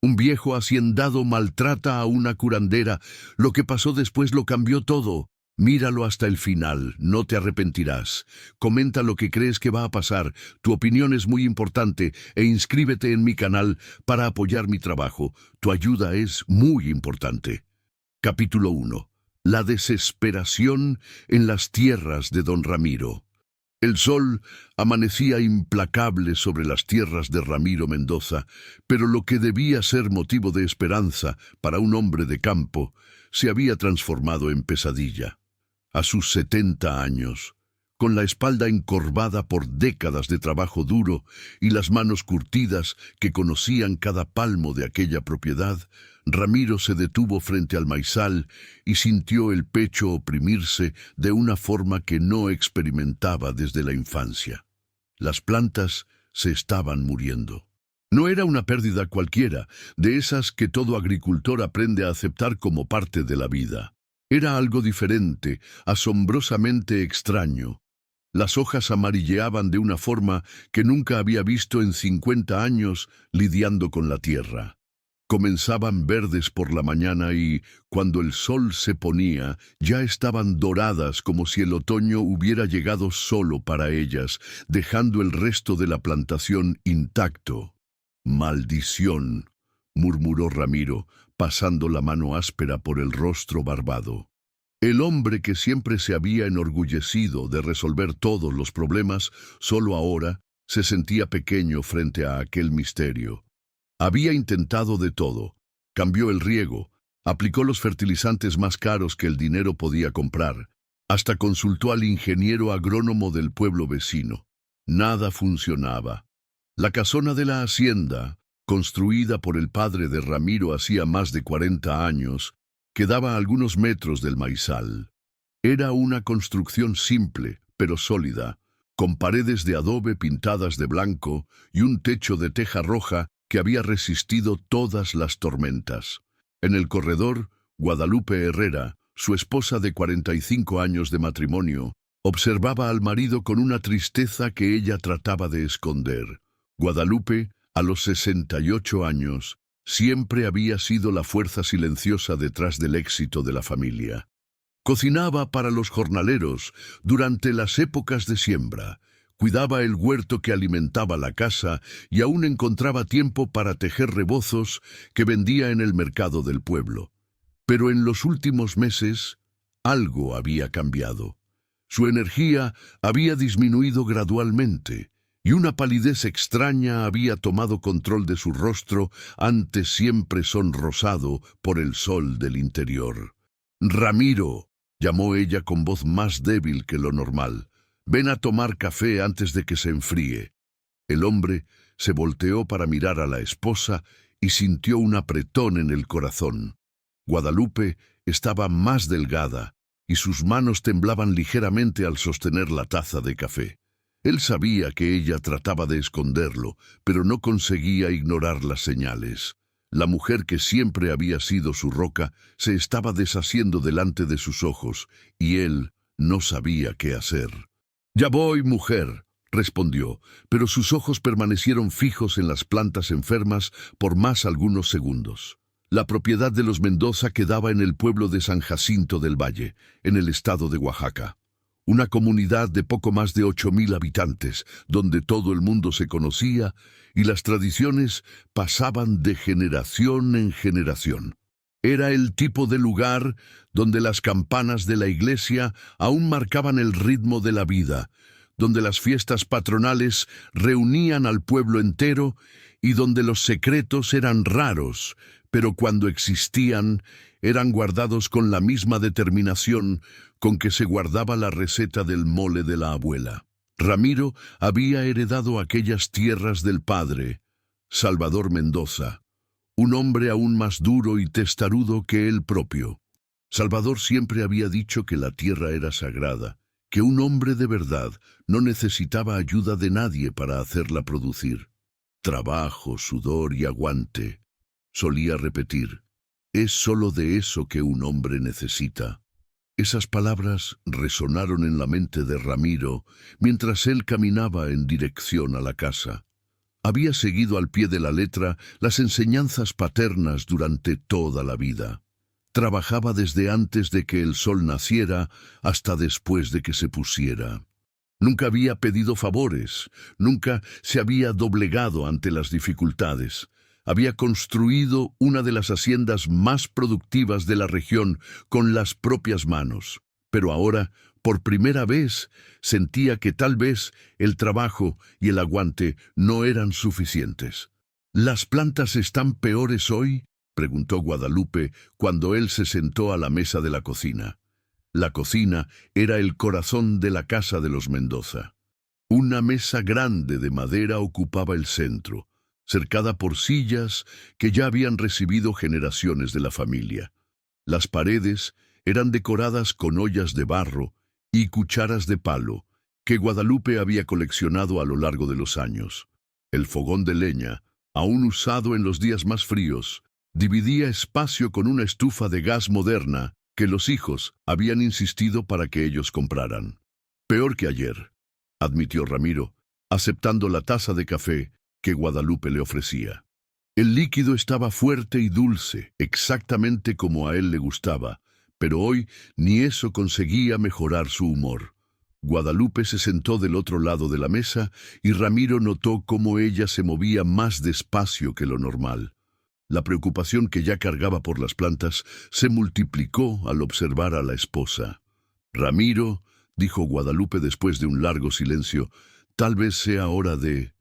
Un viejo haciendado maltrata a una curandera. Lo que pasó después lo cambió todo. Míralo hasta el final, no te arrepentirás. Comenta lo que crees que va a pasar. Tu opinión es muy importante e inscríbete en mi canal para apoyar mi trabajo. Tu ayuda es muy importante. Capítulo 1. La desesperación en las tierras de don Ramiro. El sol amanecía implacable sobre las tierras de Ramiro Mendoza, pero lo que debía ser motivo de esperanza para un hombre de campo se había transformado en pesadilla. A sus 70 años, con la espalda encorvada por décadas de trabajo duro y las manos curtidas que conocían cada palmo de aquella propiedad, Ramiro se detuvo frente al maizal y sintió el pecho oprimirse de una forma que no experimentaba desde la infancia. Las plantas se estaban muriendo. No era una pérdida cualquiera, de esas que todo agricultor aprende a aceptar como parte de la vida. Era algo diferente, asombrosamente extraño. Las hojas amarilleaban de una forma que nunca había visto en 50 años lidiando con la tierra. Comenzaban verdes por la mañana y, cuando el sol se ponía, ya estaban doradas como si el otoño hubiera llegado solo para ellas, dejando el resto de la plantación intacto. «Maldición», murmuró Ramiro, pasando la mano áspera por el rostro barbado. El hombre que siempre se había enorgullecido de resolver todos los problemas, solo ahora se sentía pequeño frente a aquel misterio. Había intentado de todo. Cambió el riego, aplicó los fertilizantes más caros que el dinero podía comprar, hasta consultó al ingeniero agrónomo del pueblo vecino. Nada funcionaba. La casona de la hacienda, construida por el padre de Ramiro hacía más de 40 años, quedaba a algunos metros del maizal. Era una construcción simple, pero sólida, con paredes de adobe pintadas de blanco y un techo de teja roja que había resistido todas las tormentas. En el corredor, Guadalupe Herrera, su esposa de 45 años de matrimonio, observaba al marido con una tristeza que ella trataba de esconder. Guadalupe, a los 68 años, siempre había sido la fuerza silenciosa detrás del éxito de la familia. Cocinaba para los jornaleros durante las épocas de siembra, cuidaba el huerto que alimentaba la casa y aún encontraba tiempo para tejer rebozos que vendía en el mercado del pueblo. Pero en los últimos meses, algo había cambiado. Su energía había disminuido gradualmente, y una palidez extraña había tomado control de su rostro, antes siempre sonrosado por el sol del interior. «Ramiro», llamó ella con voz más débil que lo normal, «ven a tomar café antes de que se enfríe». El hombre se volteó para mirar a la esposa y sintió un apretón en el corazón. Guadalupe estaba más delgada y sus manos temblaban ligeramente al sostener la taza de café. Él sabía que ella trataba de esconderlo, pero no conseguía ignorar las señales. La mujer que siempre había sido su roca se estaba deshaciendo delante de sus ojos, y él no sabía qué hacer. «Ya voy, mujer», respondió, pero sus ojos permanecieron fijos en las plantas enfermas por más algunos segundos. La propiedad de los Mendoza quedaba en el pueblo de San Jacinto del Valle, en el estado de Oaxaca. Una comunidad de poco más de 8,000 habitantes, donde todo el mundo se conocía y las tradiciones pasaban de generación en generación. Era el tipo de lugar donde las campanas de la iglesia aún marcaban el ritmo de la vida, donde las fiestas patronales reunían al pueblo entero y donde los secretos eran raros, pero cuando existían, eran guardados con la misma determinación con que se guardaba la receta del mole de la abuela. Ramiro había heredado aquellas tierras del padre, Salvador Mendoza, un hombre aún más duro y testarudo que él propio. Salvador siempre había dicho que la tierra era sagrada, que un hombre de verdad no necesitaba ayuda de nadie para hacerla producir. Trabajo, sudor y aguante, solía repetir. Es solo de eso que un hombre necesita. Esas palabras resonaron en la mente de Ramiro mientras él caminaba en dirección a la casa. había seguido al pie de la letra las enseñanzas paternas durante toda la vida. Trabajaba desde antes de que el sol naciera hasta después de que se pusiera. Nunca había pedido favores, nunca se había doblegado ante las dificultades. Había construido una de las haciendas más productivas de la región con las propias manos. Pero ahora, por primera vez, sentía que tal vez el trabajo y el aguante no eran suficientes. ¿Las plantas están peores hoy?, preguntó Guadalupe cuando él se sentó a la mesa de la cocina. La cocina era el corazón de la casa de los Mendoza. Una mesa grande de madera ocupaba el centro, cercada por sillas que ya habían recibido generaciones de la familia. Las paredes eran decoradas con ollas de barro y cucharas de palo que Guadalupe había coleccionado a lo largo de los años. El fogón de leña, aún usado en los días más fríos, dividía espacio con una estufa de gas moderna que los hijos habían insistido para que ellos compraran. Peor que ayer, admitió Ramiro, aceptando la taza de café que Guadalupe le ofrecía. El líquido estaba fuerte y dulce, exactamente como a él le gustaba, pero hoy ni eso conseguía mejorar su humor. Guadalupe se sentó del otro lado de la mesa y Ramiro notó cómo ella se movía más despacio que lo normal. La preocupación que ya cargaba por las plantas se multiplicó al observar a la esposa. «Ramiro», dijo Guadalupe después de un largo silencio, «tal vez sea hora de...»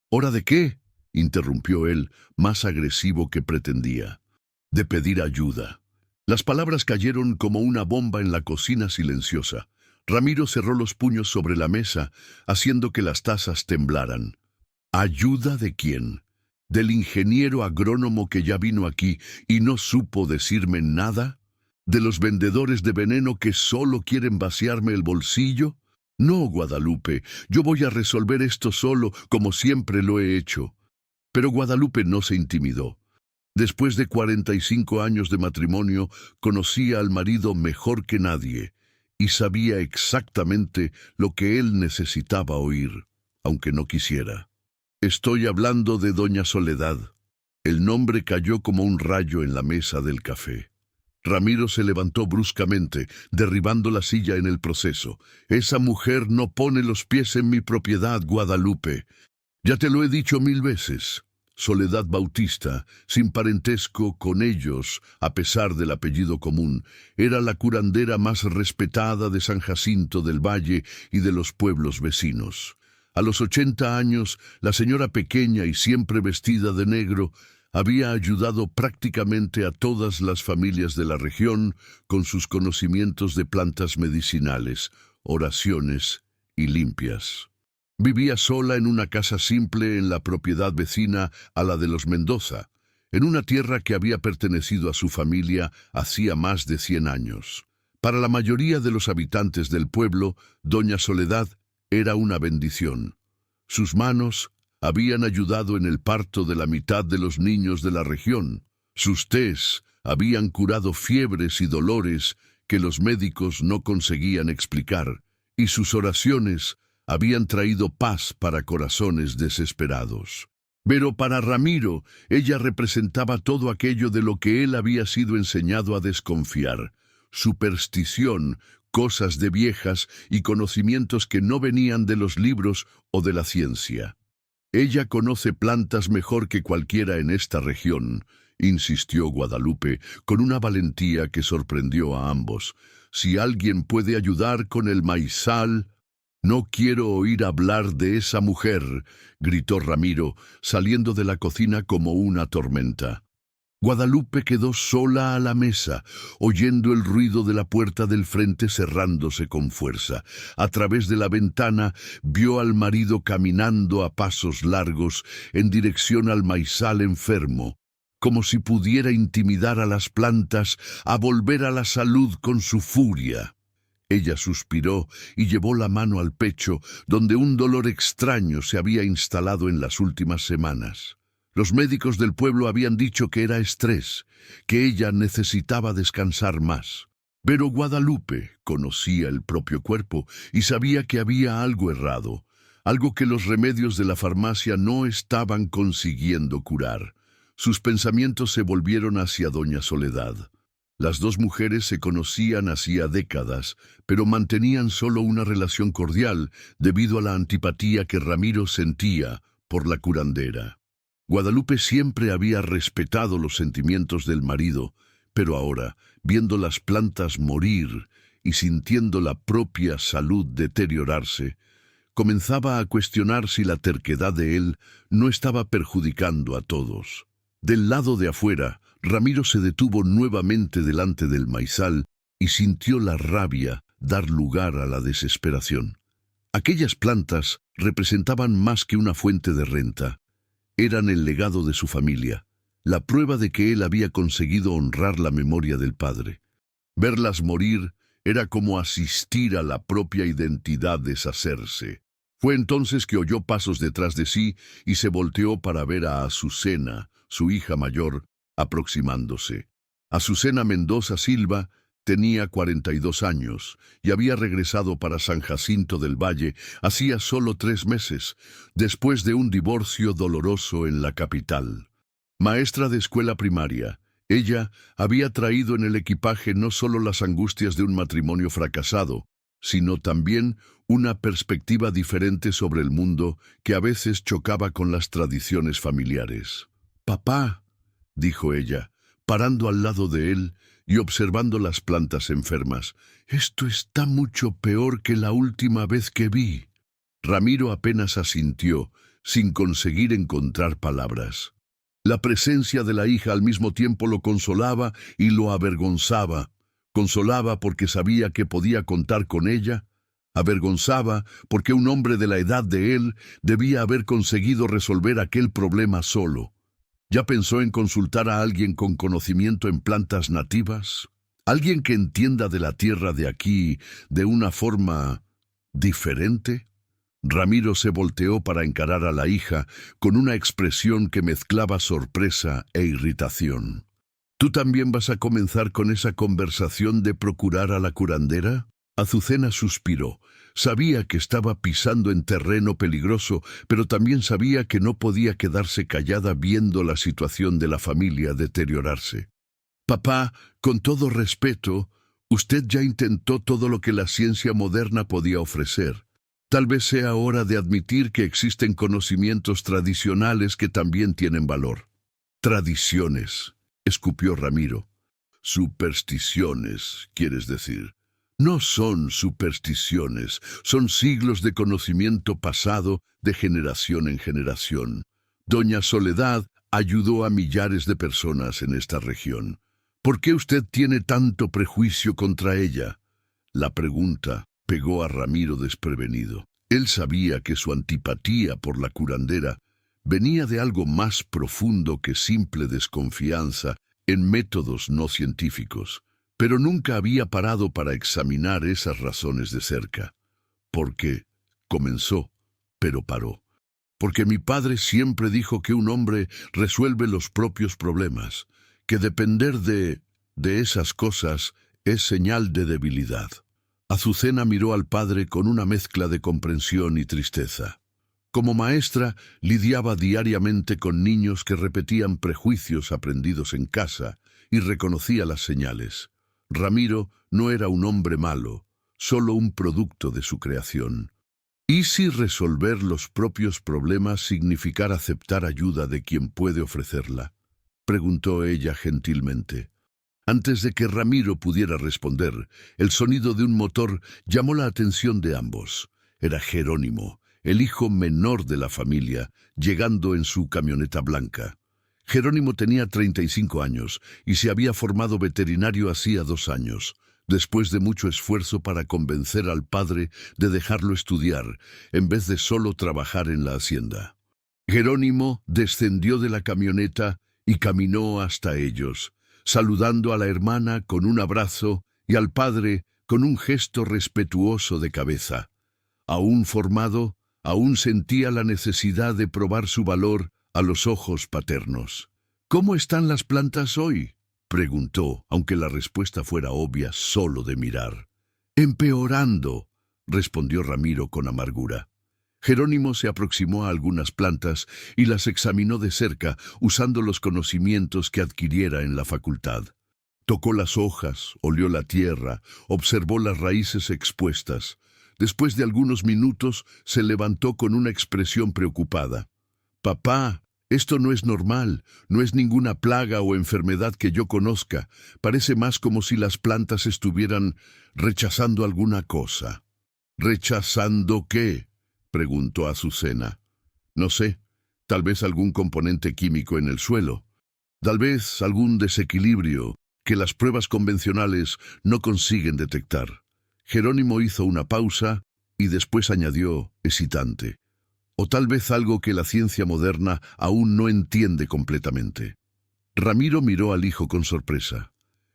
«¿Hora de qué?», interrumpió él, más agresivo que pretendía. «De pedir ayuda». Las palabras cayeron como una bomba en la cocina silenciosa. Ramiro cerró los puños sobre la mesa, haciendo que las tazas temblaran. ¿Ayuda de quién? ¿Del ingeniero agrónomo que ya vino aquí y no supo decirme nada? ¿De los vendedores de veneno que solo quieren vaciarme el bolsillo? No, Guadalupe, yo voy a resolver esto solo, como siempre lo he hecho. Pero Guadalupe no se intimidó. Después de 45 años de matrimonio, conocía al marido mejor que nadie y sabía exactamente lo que él necesitaba oír, aunque no quisiera. Estoy hablando de doña Soledad. El nombre cayó como un rayo en la mesa del café. Ramiro se levantó bruscamente, derribando la silla en el proceso. Esa mujer no pone los pies en mi propiedad, Guadalupe. Ya te lo he dicho 1000 veces. Soledad Bautista, sin parentesco con ellos, a pesar del apellido común, era la curandera más respetada de San Jacinto del Valle y de los pueblos vecinos. A los 80 años, la señora pequeña y siempre vestida de negro había ayudado prácticamente a todas las familias de la región con sus conocimientos de plantas medicinales, oraciones y limpias. Vivía sola en una casa simple en la propiedad vecina a la de los Mendoza, en una tierra que había pertenecido a su familia hacía más de 100 años. Para la mayoría de los habitantes del pueblo, doña Soledad era una bendición. Sus manos habían ayudado en el parto de la mitad de los niños de la región. Sus tés habían curado fiebres y dolores que los médicos no conseguían explicar, y sus oraciones habían traído paz para corazones desesperados. Pero para Ramiro, ella representaba todo aquello de lo que él había sido enseñado a desconfiar: superstición, cosas de viejas y conocimientos que no venían de los libros o de la ciencia. Ella conoce plantas mejor que cualquiera en esta región, insistió Guadalupe, con una valentía que sorprendió a ambos. Si alguien puede ayudar con el maizal... «No quiero oír hablar de esa mujer», gritó Ramiro, saliendo de la cocina como una tormenta. Guadalupe quedó sola a la mesa, oyendo el ruido de la puerta del frente cerrándose con fuerza. A través de la ventana vio al marido caminando a pasos largos en dirección al maizal enfermo, como si pudiera intimidar a las plantas a volver a la salud con su furia. Ella suspiró y llevó la mano al pecho, donde un dolor extraño se había instalado en las últimas semanas. Los médicos del pueblo habían dicho que era estrés, que ella necesitaba descansar más. Pero Guadalupe conocía el propio cuerpo y sabía que había algo errado. algo que los remedios de la farmacia no estaban consiguiendo curar. Sus pensamientos se volvieron hacia doña Soledad. Las dos mujeres se conocían hacía décadas, pero mantenían solo una relación cordial debido a la antipatía que Ramiro sentía por la curandera. Guadalupe siempre había respetado los sentimientos del marido, pero ahora, viendo las plantas morir y sintiendo la propia salud deteriorarse, comenzaba a cuestionar si la terquedad de él no estaba perjudicando a todos. Del lado de afuera, Ramiro se detuvo nuevamente delante del maizal y sintió la rabia dar lugar a la desesperación. Aquellas plantas representaban más que una fuente de renta. Eran el legado de su familia, la prueba de que él había conseguido honrar la memoria del padre. Verlas morir era como asistir a la propia identidad deshacerse. Fue entonces que oyó pasos detrás de sí y se volteó para ver a Azucena, su hija mayor, aproximándose. Azucena Mendoza Silva tenía 42 años y había regresado para San Jacinto del Valle hacía solo 3 meses, después de un divorcio doloroso en la capital. Maestra de escuela primaria, ella había traído en el equipaje no solo las angustias de un matrimonio fracasado, sino también una perspectiva diferente sobre el mundo que a veces chocaba con las tradiciones familiares. «Papá», dijo ella, parando al lado de él y observando las plantas enfermas, «esto está mucho peor que la última vez que vi». Ramiro apenas asintió, sin conseguir encontrar palabras. La presencia de la hija al mismo tiempo lo consolaba y lo avergonzaba. Consolaba porque sabía que podía contar con ella. Avergonzaba porque un hombre de la edad de él debía haber conseguido resolver aquel problema solo. ¿Ya pensó en consultar a alguien con conocimiento en plantas nativas? ¿Alguien que entienda de la tierra de aquí de una forma diferente? Ramiro se volteó para encarar a la hija con una expresión que mezclaba sorpresa e irritación. ¿Tú también vas a comenzar con esa conversación de procurar a la curandera? Azucena suspiró. Sabía que estaba pisando en terreno peligroso, pero también sabía que no podía quedarse callada viendo la situación de la familia deteriorarse. Papá, con todo respeto, usted ya intentó todo lo que la ciencia moderna podía ofrecer. Tal vez sea hora de admitir que existen conocimientos tradicionales que también tienen valor. Tradiciones, escupió Ramiro. Supersticiones, ¿quieres decir? No son supersticiones, son siglos de conocimiento pasado de generación en generación. Doña Soledad ayudó a millares de personas en esta región. ¿Por qué usted tiene tanto prejuicio contra ella? La pregunta pegó a Ramiro desprevenido. Él sabía que su antipatía por la curandera venía de algo más profundo que simple desconfianza en métodos no científicos, pero nunca había parado para examinar esas razones de cerca. Porque comenzó, pero paró. Porque mi padre siempre dijo que un hombre resuelve los propios problemas, que depender de esas cosas es señal de debilidad. Azucena miró al padre con una mezcla de comprensión y tristeza. Como maestra, lidiaba diariamente con niños que repetían prejuicios aprendidos en casa y reconocía las señales. Ramiro no era un hombre malo, solo un producto de su creación. ¿Y si resolver los propios problemas significara aceptar ayuda de quien puede ofrecerla? Preguntó ella gentilmente. Antes de que Ramiro pudiera responder, el sonido de un motor llamó la atención de ambos. Era Jerónimo, el hijo menor de la familia, llegando en su camioneta blanca. Jerónimo tenía 35 años y se había formado veterinario hacía 2 años, después de mucho esfuerzo para convencer al padre de dejarlo estudiar, en vez de solo trabajar en la hacienda. Jerónimo descendió de la camioneta y caminó hasta ellos, saludando a la hermana con un abrazo y al padre con un gesto respetuoso de cabeza. Aún formado, aún sentía la necesidad de probar su valor a los ojos paternos. «¿Cómo están las plantas hoy?», preguntó, aunque la respuesta fuera obvia solo de mirar. «Empeorando», respondió Ramiro con amargura. Jerónimo se aproximó a algunas plantas y las examinó de cerca, usando los conocimientos que adquiriera en la facultad. Tocó las hojas, olió la tierra, observó las raíces expuestas. Después de algunos minutos, se levantó con una expresión preocupada. «Papá, esto no es normal, no es ninguna plaga o enfermedad que yo conozca. Parece más como si las plantas estuvieran rechazando alguna cosa». «¿Rechazando qué?», preguntó Azucena. «No sé, tal vez algún componente químico en el suelo. Tal vez algún desequilibrio que las pruebas convencionales no consiguen detectar». Jerónimo hizo una pausa y después añadió, hesitante: «O tal vez algo que la ciencia moderna aún no entiende completamente». Ramiro miró al hijo con sorpresa.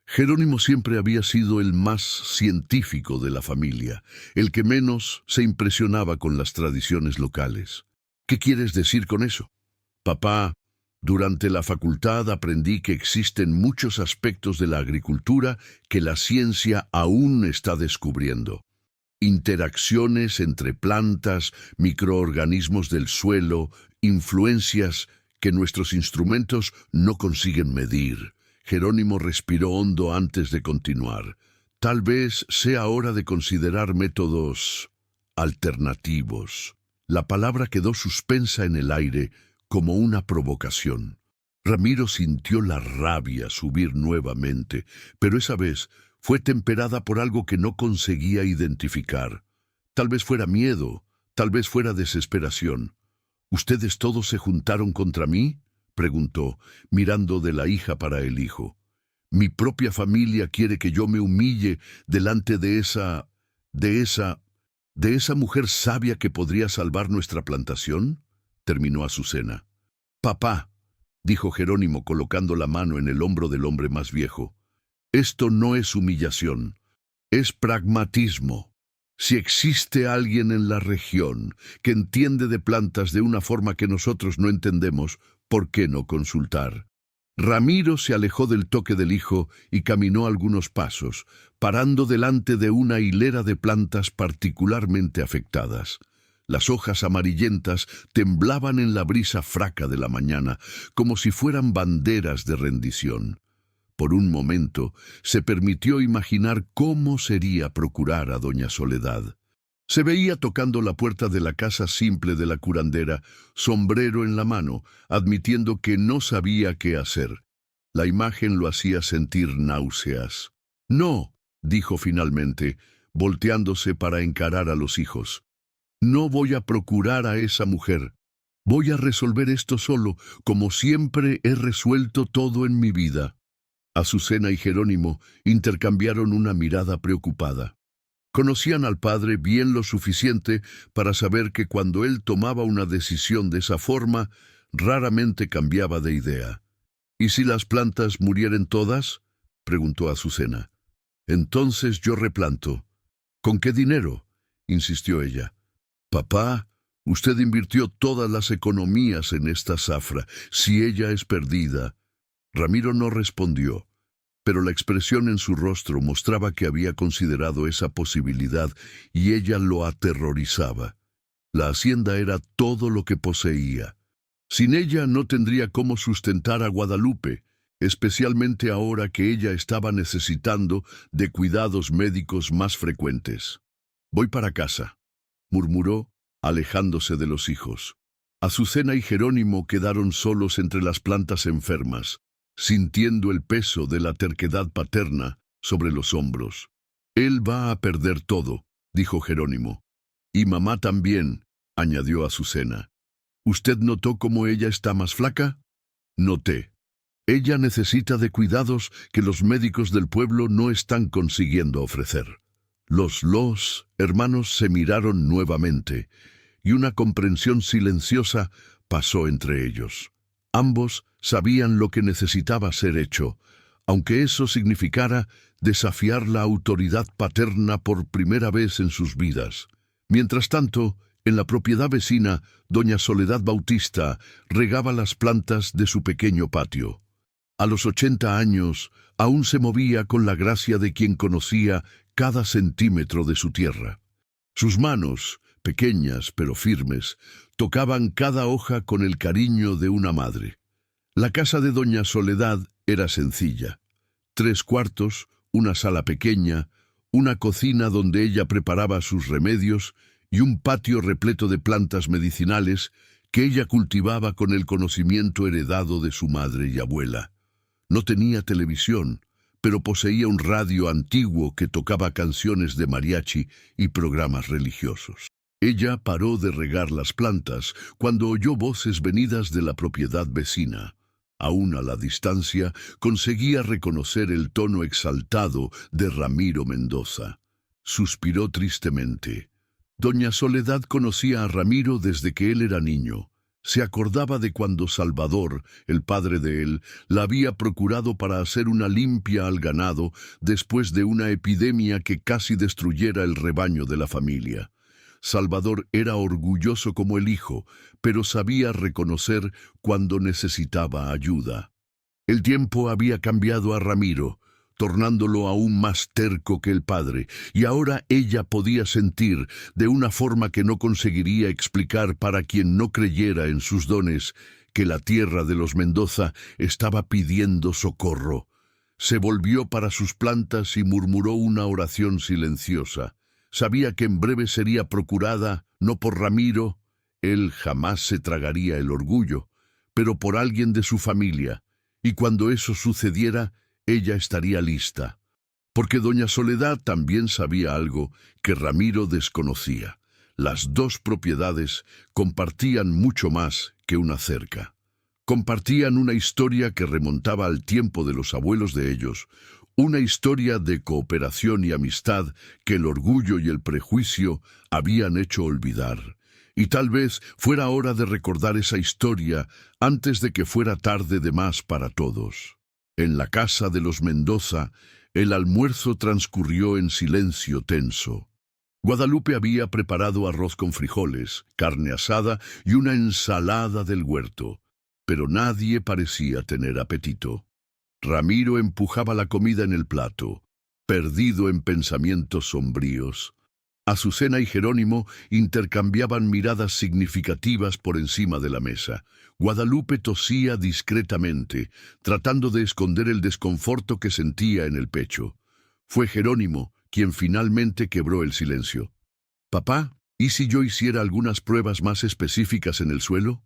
Jerónimo siempre había sido el más científico de la familia, el que menos se impresionaba con las tradiciones locales. «¿Qué quieres decir con eso?» «Papá, durante la facultad aprendí que existen muchos aspectos de la agricultura que la ciencia aún está descubriendo. Interacciones entre plantas, microorganismos del suelo, influencias que nuestros instrumentos no consiguen medir». Jerónimo respiró hondo antes de continuar. «Tal vez sea hora de considerar métodos alternativos». La palabra quedó suspensa en el aire como una provocación. Ramiro sintió la rabia subir nuevamente, pero esa vez fue temperada por algo que no conseguía identificar. Tal vez fuera miedo, tal vez fuera desesperación. «¿Ustedes todos se juntaron contra mí?», preguntó, mirando de la hija para el hijo. «Mi propia familia quiere que yo me humille delante de esa mujer sabia que podría salvar nuestra plantación», terminó Azucena. «Papá», dijo Jerónimo colocando la mano en el hombro del hombre más viejo, «esto no es humillación, es pragmatismo. Si existe alguien en la región que entiende de plantas de una forma que nosotros no entendemos, ¿por qué no consultar?». Ramiro se alejó del toque del hijo y caminó algunos pasos, parando delante de una hilera de plantas particularmente afectadas. Las hojas amarillentas temblaban en la brisa fraca de la mañana, como si fueran banderas de rendición. Por un momento se permitió imaginar cómo sería procurar a doña Soledad. Se veía tocando la puerta de la casa simple de la curandera, sombrero en la mano, admitiendo que no sabía qué hacer. La imagen lo hacía sentir náuseas. «No», dijo finalmente, volteándose para encarar a los hijos. «No voy a procurar a esa mujer. Voy a resolver esto solo, como siempre he resuelto todo en mi vida». Azucena y Jerónimo intercambiaron una mirada preocupada. Conocían al padre bien lo suficiente para saber que cuando él tomaba una decisión de esa forma, raramente cambiaba de idea. «¿Y si las plantas murieren todas?», preguntó Azucena. «Entonces yo replanto». «¿Con qué dinero?», insistió ella. «Papá, usted invirtió todas las economías en esta zafra. Si ella es perdida». Ramiro no respondió, pero la expresión en su rostro mostraba que había considerado esa posibilidad y ella lo aterrorizaba. La hacienda era todo lo que poseía. Sin ella no tendría cómo sustentar a Guadalupe, especialmente ahora que ella estaba necesitando de cuidados médicos más frecuentes. «Voy para casa», murmuró, alejándose de los hijos. Azucena y Jerónimo quedaron solos entre las plantas enfermas, sintiendo el peso de la terquedad paterna sobre los hombros. «Él va a perder todo», dijo Jerónimo. «Y mamá también», añadió Azucena. «¿Usted notó cómo ella está más flaca?». «Noté. Ella necesita de cuidados que los médicos del pueblo no están consiguiendo ofrecer». Los hermanos se miraron nuevamente, y una comprensión silenciosa pasó entre ellos. Ambos sabían lo que necesitaba ser hecho, aunque eso significara desafiar la autoridad paterna por primera vez en sus vidas. Mientras tanto, en la propiedad vecina, doña Soledad Bautista regaba las plantas de su pequeño patio. A los 80 años, aún se movía con la gracia de quien conocía cada centímetro de su tierra. Sus manos, pequeñas pero firmes, tocaban cada hoja con el cariño de una madre. La casa de doña Soledad era sencilla. 3 cuartos, una sala pequeña, una cocina donde ella preparaba sus remedios y un patio repleto de plantas medicinales que ella cultivaba con el conocimiento heredado de su madre y abuela. No tenía televisión, pero poseía un radio antiguo que tocaba canciones de mariachi y programas religiosos. Ella paró de regar las plantas cuando oyó voces venidas de la propiedad vecina. Aún a la distancia, conseguía reconocer el tono exaltado de Ramiro Mendoza. Suspiró tristemente. Doña Soledad conocía a Ramiro desde que él era niño. Se acordaba de cuando Salvador, el padre de él, la había procurado para hacer una limpia al ganado después de una epidemia que casi destruyera el rebaño de la familia. Salvador era orgulloso como el hijo, pero sabía reconocer cuando necesitaba ayuda. El tiempo había cambiado a Ramiro, tornándolo aún más terco que el padre, y ahora ella podía sentir, de una forma que no conseguiría explicar para quien no creyera en sus dones, que la tierra de los Mendoza estaba pidiendo socorro. Se volvió para sus plantas y murmuró una oración silenciosa. Sabía que en breve sería procurada, no por Ramiro, él jamás se tragaría el orgullo, pero por alguien de su familia, y cuando eso sucediera, ella estaría lista. Porque doña Soledad también sabía algo que Ramiro desconocía. Las 2 propiedades compartían mucho más que una cerca. Compartían una historia que remontaba al tiempo de los abuelos de ellos, una historia de cooperación y amistad que el orgullo y el prejuicio habían hecho olvidar. Y tal vez fuera hora de recordar esa historia antes de que fuera tarde de más para todos. En la casa de los Mendoza, el almuerzo transcurrió en silencio tenso. Guadalupe había preparado arroz con frijoles, carne asada y una ensalada del huerto, pero nadie parecía tener apetito. Ramiro empujaba la comida en el plato, perdido en pensamientos sombríos. Azucena y Jerónimo intercambiaban miradas significativas por encima de la mesa. Guadalupe tosía discretamente, tratando de esconder el desconforto que sentía en el pecho. Fue Jerónimo quien finalmente quebró el silencio. «Papá, ¿y si yo hiciera algunas pruebas más específicas en el suelo?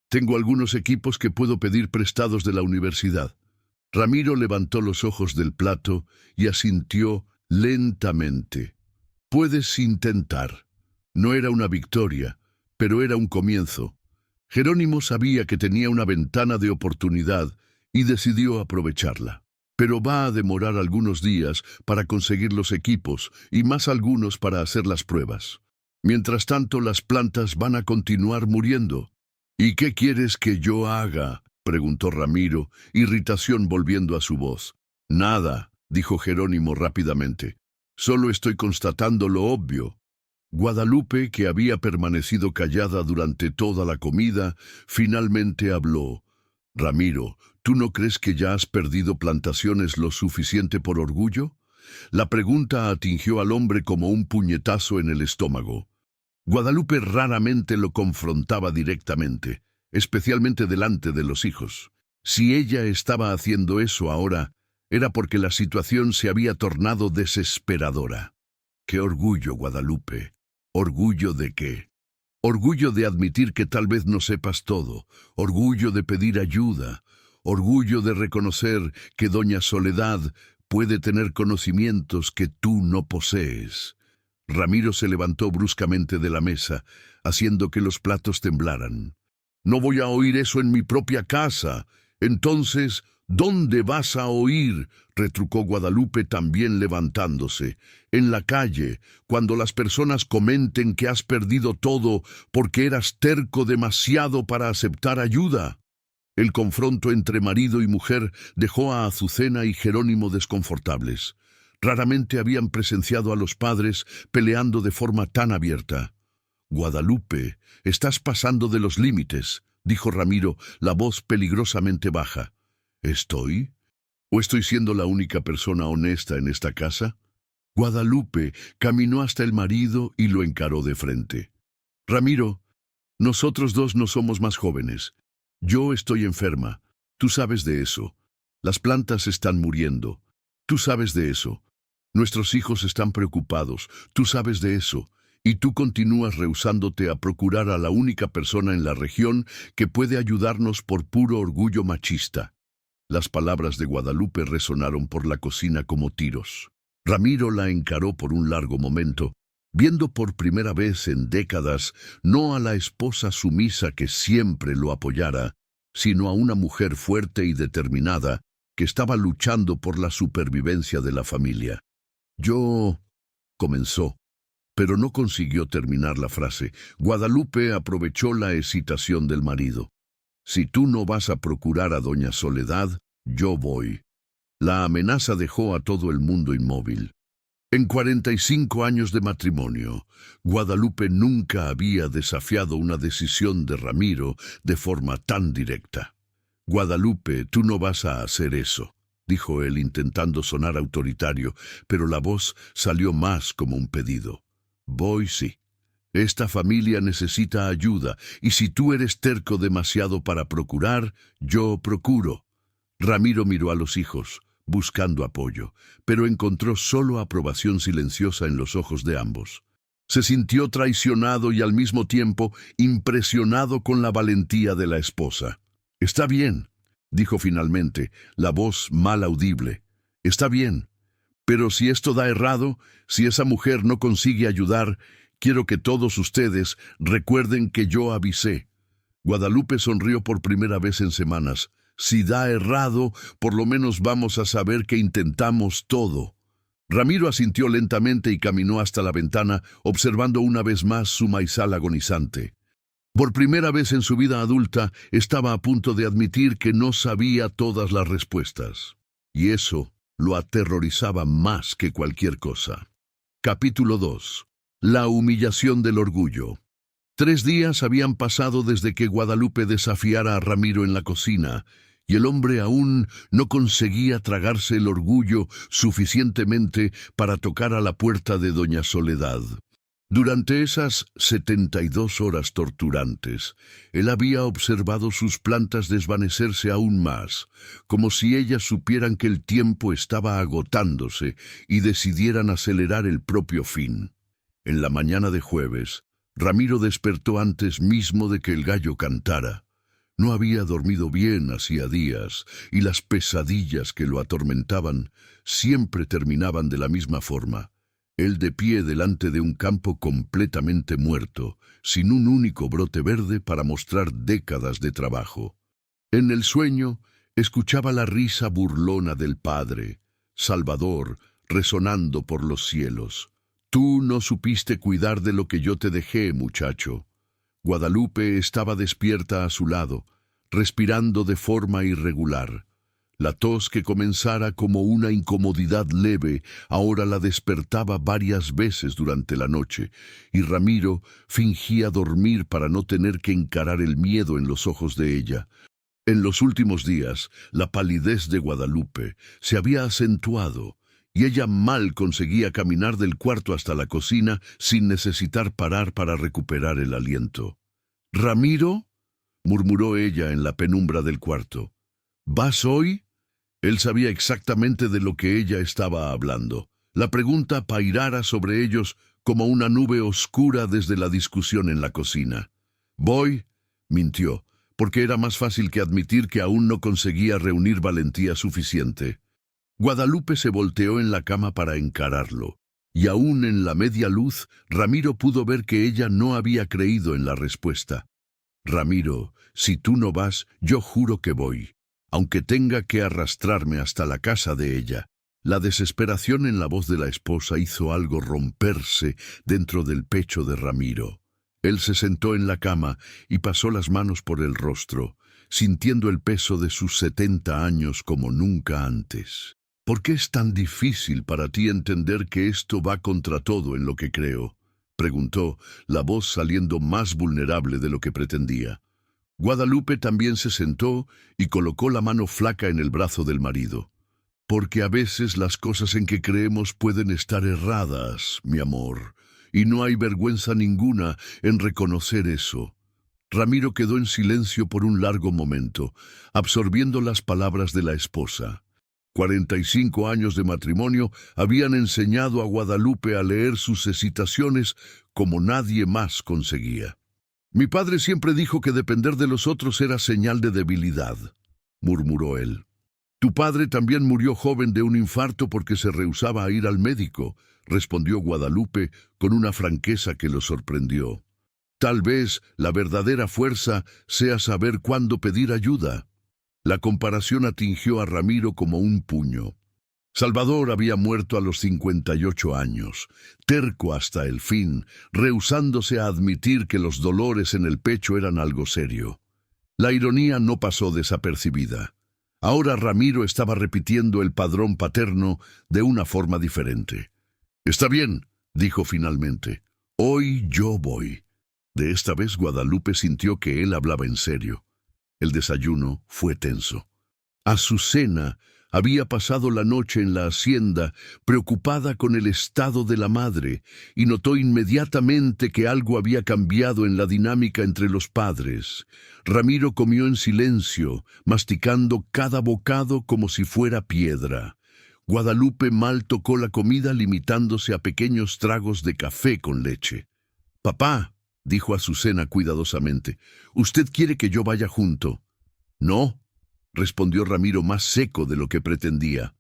Tengo algunos equipos que puedo pedir prestados de la universidad». Ramiro levantó los ojos del plato y asintió lentamente. «Puedes intentar». No era una victoria, pero era un comienzo. Jerónimo sabía que tenía una ventana de oportunidad y decidió aprovecharla. Pero va a demorar algunos días para conseguir los equipos y más algunos para hacer las pruebas. Mientras tanto, las plantas van a continuar muriendo. «¿Y qué quieres que yo haga?», preguntó Ramiro, irritación volviendo a su voz. «Nada», dijo Jerónimo rápidamente. «Solo estoy constatando lo obvio». Guadalupe, que había permanecido callada durante toda la comida, finalmente habló. «Ramiro, ¿tú no crees que ya has perdido plantaciones lo suficiente por orgullo?». La pregunta atingió al hombre como un puñetazo en el estómago. Guadalupe raramente lo confrontaba directamente, especialmente delante de los hijos. Si ella estaba haciendo eso ahora, era porque la situación se había tornado desesperadora. «Qué orgullo, Guadalupe». ¿Orgullo de qué? Orgullo de admitir que tal vez no sepas todo, orgullo de pedir ayuda, orgullo de reconocer que doña Soledad puede tener conocimientos que tú no posees. Ramiro se levantó bruscamente de la mesa, haciendo que los platos temblaran. «No voy a oír eso en mi propia casa. Entonces, ¿dónde vas a oír?», retrucó Guadalupe también levantándose. «En la calle, cuando las personas comenten que has perdido todo porque eras terco demasiado para aceptar ayuda». El confronto entre marido y mujer dejó a Azucena y Jerónimo desconfortables. Raramente habían presenciado a los padres peleando de forma tan abierta. «Guadalupe, estás pasando de los límites», dijo Ramiro, la voz peligrosamente baja. «¿Estoy? ¿O estoy siendo la única persona honesta en esta casa?». Guadalupe caminó hasta el marido y lo encaró de frente. Ramiro, nosotros dos no somos más jóvenes. Yo estoy enferma. Tú sabes de eso. Las plantas están muriendo. Tú sabes de eso. Nuestros hijos están preocupados. Tú sabes de eso. Y tú continúas rehusándote a procurar a la única persona en la región que puede ayudarnos por puro orgullo machista. Las palabras de Guadalupe resonaron por la cocina como tiros. Ramiro la encaró por un largo momento, viendo por primera vez en décadas no a la esposa sumisa que siempre lo apoyara, sino a una mujer fuerte y determinada que estaba luchando por la supervivencia de la familia. Yo... comenzó, pero no consiguió terminar la frase. Guadalupe aprovechó la hesitación del marido. Si tú no vas a procurar a doña Soledad, yo voy. La amenaza dejó a todo el mundo inmóvil. En 45 años de matrimonio, Guadalupe nunca había desafiado una decisión de Ramiro de forma tan directa. Guadalupe, tú no vas a hacer eso, dijo él intentando sonar autoritario, pero la voz salió más como un pedido. Voy sí. Esta familia necesita ayuda, y si tú eres terco demasiado para procurar, yo procuro. Ramiro miró a los hijos, buscando apoyo, pero encontró solo aprobación silenciosa en los ojos de ambos. Se sintió traicionado y al mismo tiempo impresionado con la valentía de la esposa. «Está bien», dijo finalmente, la voz mal audible. «Está bien, pero si esto da errado, si esa mujer no consigue ayudar, quiero que todos ustedes recuerden que yo avisé». Guadalupe sonrió por primera vez en semanas. Si da errado, por lo menos vamos a saber que intentamos todo. Ramiro asintió lentamente y caminó hasta la ventana, observando una vez más su maizal agonizante. Por primera vez en su vida adulta, estaba a punto de admitir que no sabía todas las respuestas. Y eso lo aterrorizaba más que cualquier cosa. Capítulo 2. La humillación del orgullo. 3 días habían pasado desde que Guadalupe desafiara a Ramiro en la cocina, y el hombre aún no conseguía tragarse el orgullo suficientemente para tocar a la puerta de doña Soledad. Durante esas 72 horas torturantes, él había observado sus plantas desvanecerse aún más, como si ellas supieran que el tiempo estaba agotándose y decidieran acelerar el propio fin. En la mañana de jueves, Ramiro despertó antes mismo de que el gallo cantara. No había dormido bien hacía días, y las pesadillas que lo atormentaban siempre terminaban de la misma forma. Él de pie delante de un campo completamente muerto, sin un único brote verde para mostrar décadas de trabajo. En el sueño, escuchaba la risa burlona del padre, Salvador, resonando por los cielos. «Tú no supiste cuidar de lo que yo te dejé, muchacho». Guadalupe estaba despierta a su lado, respirando de forma irregular. La tos que comenzara como una incomodidad leve ahora la despertaba varias veces durante la noche, y Ramiro fingía dormir para no tener que encarar el miedo en los ojos de ella. En los últimos días, la palidez de Guadalupe se había acentuado, y ella mal conseguía caminar del cuarto hasta la cocina sin necesitar parar para recuperar el aliento. «¿Ramiro?», murmuró ella en la penumbra del cuarto. «¿Vas hoy?». Él sabía exactamente de lo que ella estaba hablando. La pregunta pairara sobre ellos como una nube oscura desde la discusión en la cocina. «Voy», mintió, porque era más fácil que admitir que aún no conseguía reunir valentía suficiente. Guadalupe se volteó en la cama para encararlo, y aún en la media luz, Ramiro pudo ver que ella no había creído en la respuesta. «Ramiro, si tú no vas, yo juro que voy, aunque tenga que arrastrarme hasta la casa de ella». La desesperación en la voz de la esposa hizo algo romperse dentro del pecho de Ramiro. Él se sentó en la cama y pasó las manos por el rostro, sintiendo el peso de sus 70 años como nunca antes. «¿Por qué es tan difícil para ti entender que esto va contra todo en lo que creo?», preguntó, la voz saliendo más vulnerable de lo que pretendía. Guadalupe también se sentó y colocó la mano flaca en el brazo del marido. «Porque a veces las cosas en que creemos pueden estar erradas, mi amor, y no hay vergüenza ninguna en reconocer eso. Ramiro quedó en silencio por un largo momento, absorbiendo las palabras de la esposa. 45 años de matrimonio habían enseñado a Guadalupe a leer sus hesitaciones como nadie más conseguía. «Mi padre siempre dijo que depender de los otros era señal de debilidad», murmuró él. «Tu padre también murió joven de un infarto porque se rehusaba a ir al médico», respondió Guadalupe con una franqueza que lo sorprendió. «Tal vez la verdadera fuerza sea saber cuándo pedir ayuda». La comparación atingió a Ramiro como un puño. Salvador había muerto a los 58 años, terco hasta el fin, rehusándose a admitir que los dolores en el pecho eran algo serio. La ironía no pasó desapercibida. Ahora Ramiro estaba repitiendo el padrón paterno de una forma diferente. «Está bien», dijo finalmente. «Hoy yo voy». De esta vez Guadalupe sintió que él hablaba en serio. El desayuno fue tenso. Azucena había pasado la noche en la hacienda, preocupada con el estado de la madre, y notó inmediatamente que algo había cambiado en la dinámica entre los padres. Ramiro comió en silencio, masticando cada bocado como si fuera piedra. Guadalupe mal tocó la comida, limitándose a pequeños tragos de café con leche. «Papá», dijo Azucena cuidadosamente, «¿usted quiere que yo vaya junto?» «No», respondió Ramiro más seco de lo que pretendía.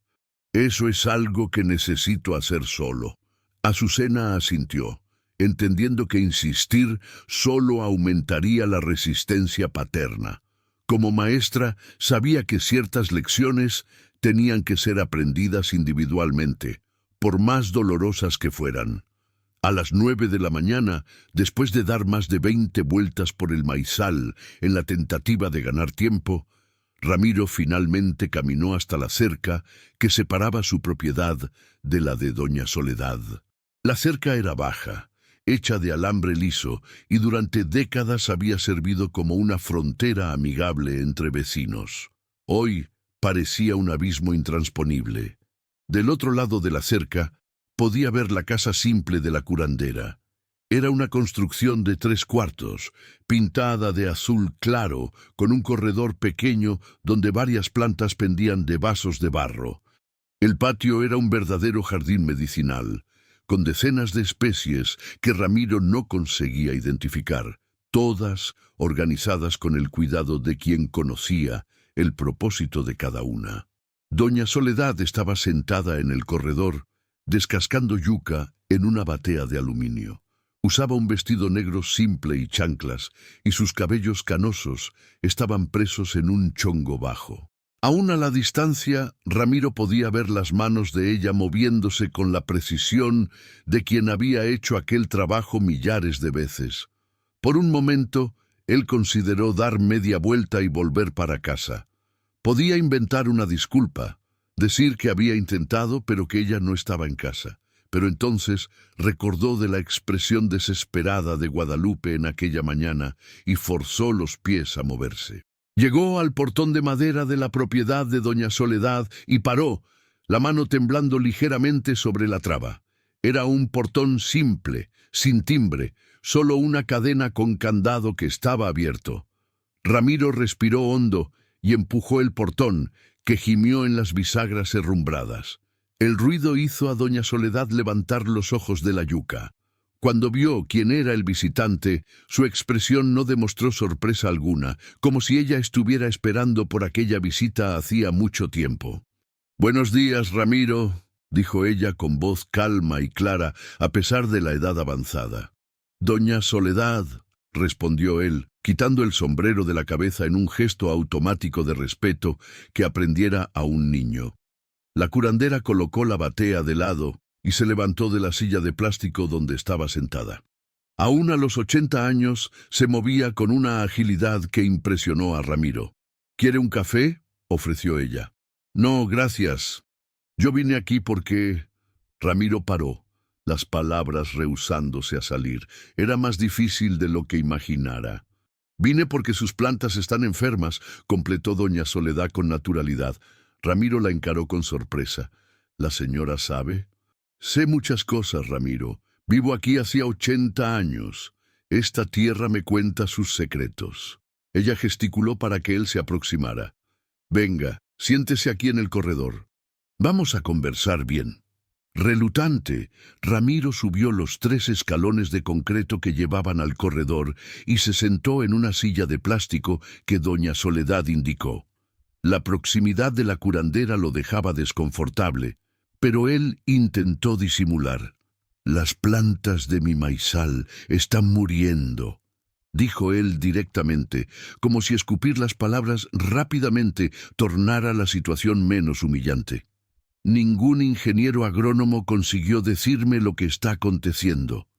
«Eso es algo que necesito hacer solo». Azucena asintió, entendiendo que insistir solo aumentaría la resistencia paterna. Como maestra, sabía que ciertas lecciones tenían que ser aprendidas individualmente, por más dolorosas que fueran. A las 9 de la mañana, después de dar más de 20 vueltas por el maizal en la tentativa de ganar tiempo, Ramiro finalmente caminó hasta la cerca que separaba su propiedad de la de doña Soledad. La cerca era baja, hecha de alambre liso, y durante décadas había servido como una frontera amigable entre vecinos. Hoy parecía un abismo intransponible. Del otro lado de la cerca, podía ver la casa simple de la curandera. Era una construcción de 3 cuartos, pintada de azul claro, con un corredor pequeño donde varias plantas pendían de vasos de barro. El patio era un verdadero jardín medicinal, con decenas de especies que Ramiro no conseguía identificar, todas organizadas con el cuidado de quien conocía el propósito de cada una. Doña Soledad estaba sentada en el corredor, descascando yuca en una batea de aluminio. Usaba un vestido negro simple y chanclas, y sus cabellos canosos estaban presos en un chongo bajo. Aún a la distancia, Ramiro podía ver las manos de ella moviéndose con la precisión de quien había hecho aquel trabajo millares de veces. Por un momento, él consideró dar media vuelta y volver para casa. Podía inventar una disculpa, decir que había intentado pero que ella no estaba en casa. Pero entonces recordó de la expresión desesperada de Guadalupe en aquella mañana y forzó los pies a moverse. Llegó al portón de madera de la propiedad de doña Soledad y paró, la mano temblando ligeramente sobre la traba. Era un portón simple, sin timbre, solo una cadena con candado que estaba abierto. Ramiro respiró hondo y empujó el portón, que gimió en las bisagras herrumbradas. El ruido hizo a doña Soledad levantar los ojos de la yuca. Cuando vio quién era el visitante, su expresión no demostró sorpresa alguna, como si ella estuviera esperando por aquella visita hacía mucho tiempo. «Buenos días, Ramiro», dijo ella con voz calma y clara, a pesar de la edad avanzada. «Doña Soledad», respondió él, quitando el sombrero de la cabeza en un gesto automático de respeto que aprendiera a un niño. La curandera colocó la batea de lado y se levantó de la silla de plástico donde estaba sentada. Aún a los 80 años se movía con una agilidad que impresionó a Ramiro. «¿Quiere un café?», ofreció ella. «No, gracias. Yo vine aquí porque...» Ramiro paró, las palabras rehusándose a salir. Era más difícil de lo que imaginara. «Vine porque sus plantas están enfermas», completó doña Soledad con naturalidad. Ramiro la encaró con sorpresa. «¿La señora sabe?» «Sé muchas cosas, Ramiro, Vivo aquí hacía 80 años. Esta tierra me cuenta sus secretos. Ella gesticuló para que él se aproximara. Venga, siéntese aquí en el corredor. Vamos a conversar bien. Relutante, Ramiro subió los 3 escalones de concreto que llevaban al corredor y se sentó en una silla de plástico que doña Soledad indicó. La proximidad de la curandera lo dejaba desconfortable, pero él intentó disimular. «Las plantas de mi maizal están muriendo», dijo él directamente, como si escupir las palabras rápidamente tornara la situación menos humillante. «Ningún ingeniero agrónomo consiguió decirme lo que está aconteciendo.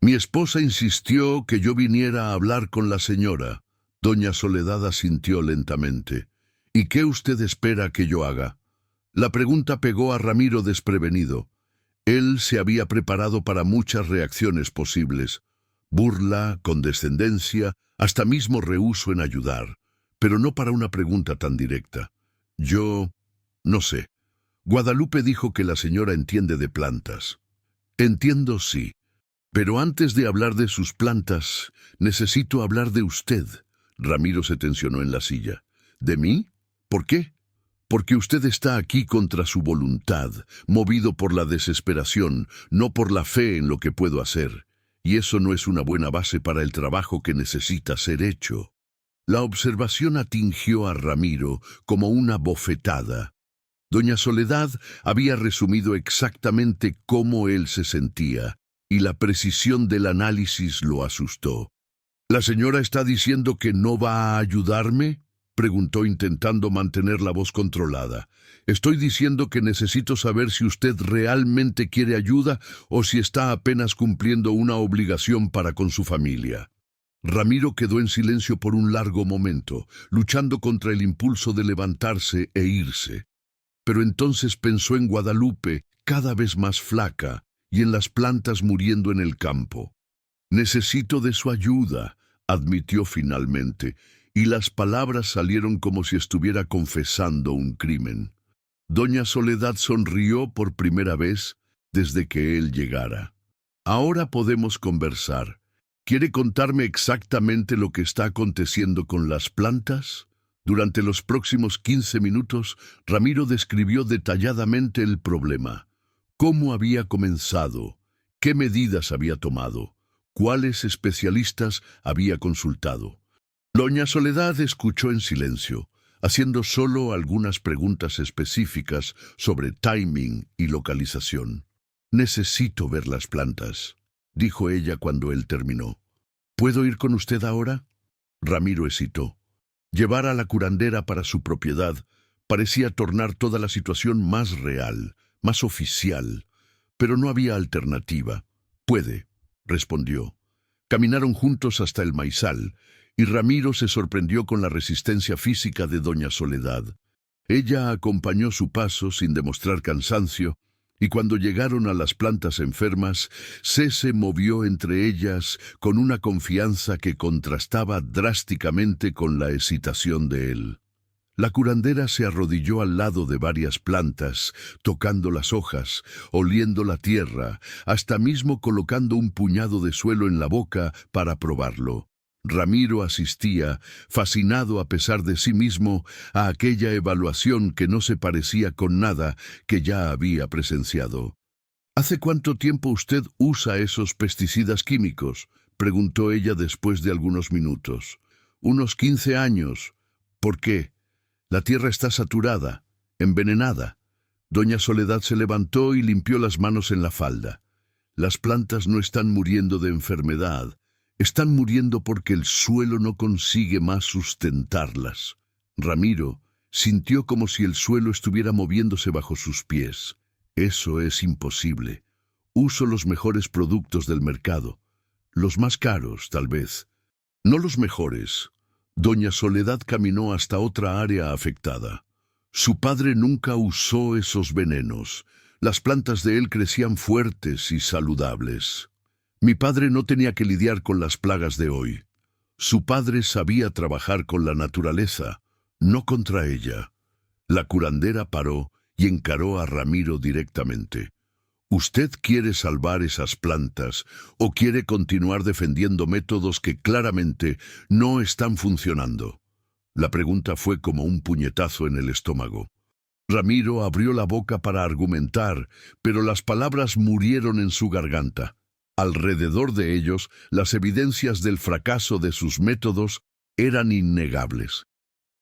Mi esposa insistió que yo viniera a hablar con la señora». Doña Soledad asintió lentamente. «¿Y qué usted espera que yo haga?». La pregunta pegó a Ramiro desprevenido. Él se había preparado para muchas reacciones posibles. Burla, condescendencia, hasta mismo rehúso en ayudar. Pero no para una pregunta tan directa. «Yo... no sé. Guadalupe dijo que la señora entiende de plantas». «Entiendo, sí. Pero antes de hablar de sus plantas, necesito hablar de usted». Ramiro se tensionó en la silla. «¿De mí? ¿Por qué?». «Porque usted está aquí contra su voluntad, movido por la desesperación, no por la fe en lo que puedo hacer. Y eso no es una buena base para el trabajo que necesita ser hecho». La observación atingió a Ramiro como una bofetada. Doña Soledad había resumido exactamente cómo él se sentía, y la precisión del análisis lo asustó. «¿La señora está diciendo que no va a ayudarme?», preguntó intentando mantener la voz controlada. «Estoy diciendo que necesito saber si usted realmente quiere ayuda o si está apenas cumpliendo una obligación para con su familia». Ramiro quedó en silencio por un largo momento, luchando contra el impulso de levantarse e irse. Pero entonces pensó en Guadalupe, cada vez más flaca, y en las plantas muriendo en el campo. «Necesito de su ayuda», admitió finalmente, y las palabras salieron como si estuviera confesando un crimen. Doña Soledad sonrió por primera vez desde que él llegara. «Ahora podemos conversar. ¿Quiere contarme exactamente lo que está aconteciendo con las plantas?». Durante los próximos 15 minutos, Ramiro describió detalladamente el problema. Cómo había comenzado, qué medidas había tomado, cuáles especialistas había consultado. Doña Soledad escuchó en silencio, haciendo solo algunas preguntas específicas sobre timing y localización. «Necesito ver las plantas», dijo ella cuando él terminó. «¿Puedo ir con usted ahora?». Ramiro hesitó. Llevar a la curandera para su propiedad parecía tornar toda la situación más real, más oficial, pero no había alternativa. «Puede», respondió. Caminaron juntos hasta el maizal, y Ramiro se sorprendió con la resistencia física de doña Soledad. Ella acompañó su paso sin demostrar cansancio, y cuando llegaron a las plantas enfermas, se movió entre ellas con una confianza que contrastaba drásticamente con la hesitación de él. La curandera se arrodilló al lado de varias plantas, tocando las hojas, oliendo la tierra, hasta mismo colocando un puñado de suelo en la boca para probarlo. Ramiro asistía, fascinado a pesar de sí mismo, a aquella evaluación que no se parecía con nada que ya había presenciado. «¿Hace cuánto tiempo usted usa esos pesticidas químicos?», preguntó ella después de algunos minutos. «Unos 15 años. ¿Por qué?». «La tierra está saturada, envenenada». Doña Soledad se levantó y limpió las manos en la falda. «Las plantas no están muriendo de enfermedad. Están muriendo porque el suelo no consigue más sustentarlas». Ramiro sintió como si el suelo estuviera moviéndose bajo sus pies. «Eso es imposible. Uso los mejores productos del mercado. Los más caros, tal vez. No los mejores». Doña Soledad caminó hasta otra área afectada. Su padre nunca usó esos venenos. Las plantas de él crecían fuertes y saludables. Mi padre no tenía que lidiar con las plagas de hoy. Su padre sabía trabajar con la naturaleza, no contra ella. La curandera paró y encaró a Ramiro directamente. ¿Usted quiere salvar esas plantas o quiere continuar defendiendo métodos que claramente no están funcionando? La pregunta fue como un puñetazo en el estómago. Ramiro abrió la boca para argumentar, pero las palabras murieron en su garganta. Alrededor de ellos, las evidencias del fracaso de sus métodos eran innegables.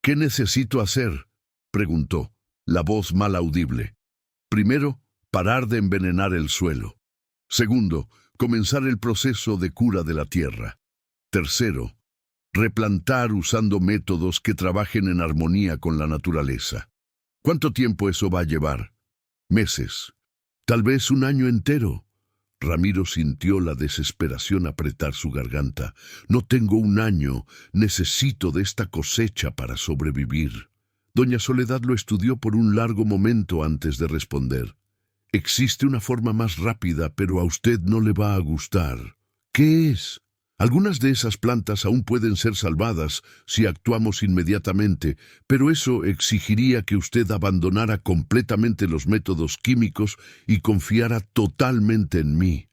¿Qué necesito hacer?, preguntó, la voz mal audible. Primero, parar de envenenar el suelo. Segundo, comenzar el proceso de cura de la tierra. Tercero, replantar usando métodos que trabajen en armonía con la naturaleza. ¿Cuánto tiempo eso va a llevar? Meses. Tal vez un año entero. Ramiro sintió la desesperación apretar su garganta. No tengo un año, necesito de esta cosecha para sobrevivir. Doña Soledad lo estudió por un largo momento antes de responder. Existe una forma más rápida, pero a usted no le va a gustar. ¿Qué es? Algunas de esas plantas aún pueden ser salvadas si actuamos inmediatamente, pero eso exigiría que usted abandonara completamente los métodos químicos y confiara totalmente en mí.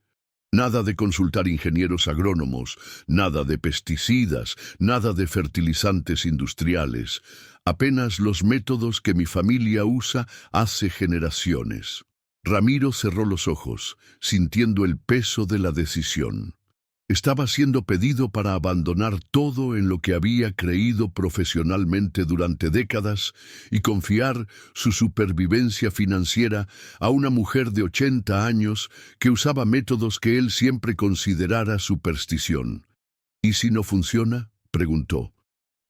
Nada de consultar ingenieros agrónomos, nada de pesticidas, nada de fertilizantes industriales, apenas los métodos que mi familia usa hace generaciones. Ramiro cerró los ojos, sintiendo el peso de la decisión. Estaba siendo pedido para abandonar todo en lo que había creído profesionalmente durante décadas y confiar su supervivencia financiera a una mujer de 80 años que usaba métodos que él siempre considerara superstición. ¿Y si no funciona?, preguntó.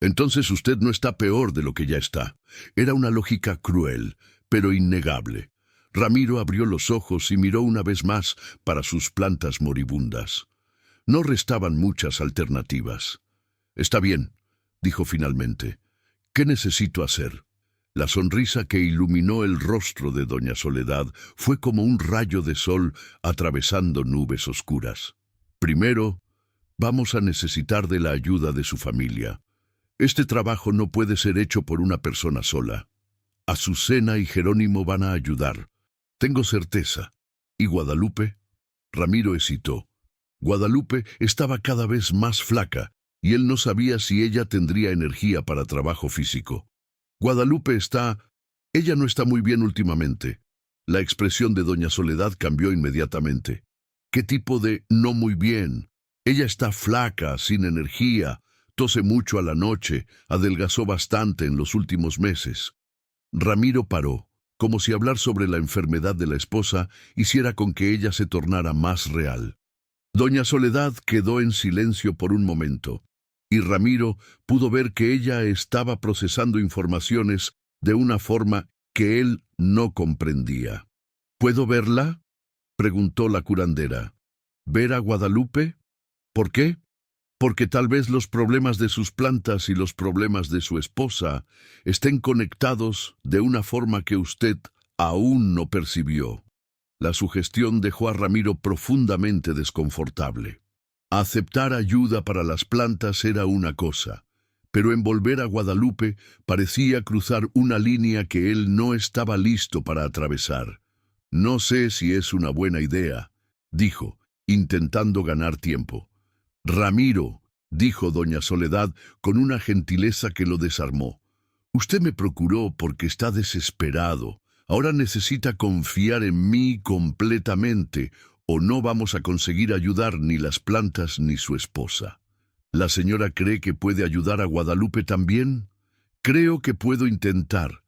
Entonces usted no está peor de lo que ya está. Era una lógica cruel, pero innegable. Ramiro abrió los ojos y miró una vez más para sus plantas moribundas. No restaban muchas alternativas. Está bien, dijo finalmente. ¿Qué necesito hacer? La sonrisa que iluminó el rostro de doña Soledad fue como un rayo de sol atravesando nubes oscuras. Primero, vamos a necesitar de la ayuda de su familia. Este trabajo no puede ser hecho por una persona sola. Azucena y Jerónimo van a ayudar. Tengo certeza. ¿Y Guadalupe? Ramiro hesitó. Guadalupe estaba cada vez más flaca, y él no sabía si ella tendría energía para trabajo físico. Guadalupe Ella no está muy bien últimamente. La expresión de doña Soledad cambió inmediatamente. ¿Qué tipo de no muy bien? Ella está flaca, sin energía, tose mucho a la noche, adelgazó bastante en los últimos meses. Ramiro paró, como si hablar sobre la enfermedad de la esposa hiciera con que ella se tornara más real. Doña Soledad quedó en silencio por un momento, y Ramiro pudo ver que ella estaba procesando informaciones de una forma que él no comprendía. ¿Puedo verla?, preguntó la curandera. ¿Ver a Guadalupe? ¿Por qué? Porque tal vez los problemas de sus plantas y los problemas de su esposa estén conectados de una forma que usted aún no percibió. La sugestión dejó a Ramiro profundamente desconfortable. Aceptar ayuda para las plantas era una cosa, pero envolver a Guadalupe parecía cruzar una línea que él no estaba listo para atravesar. No sé si es una buena idea, dijo, intentando ganar tiempo. Ramiro, dijo doña Soledad con una gentileza que lo desarmó. Usted me procuró porque está desesperado. Ahora necesita confiar en mí completamente, o no vamos a conseguir ayudar ni las plantas ni su esposa. ¿La señora cree que puede ayudar a Guadalupe también? Creo que puedo intentar,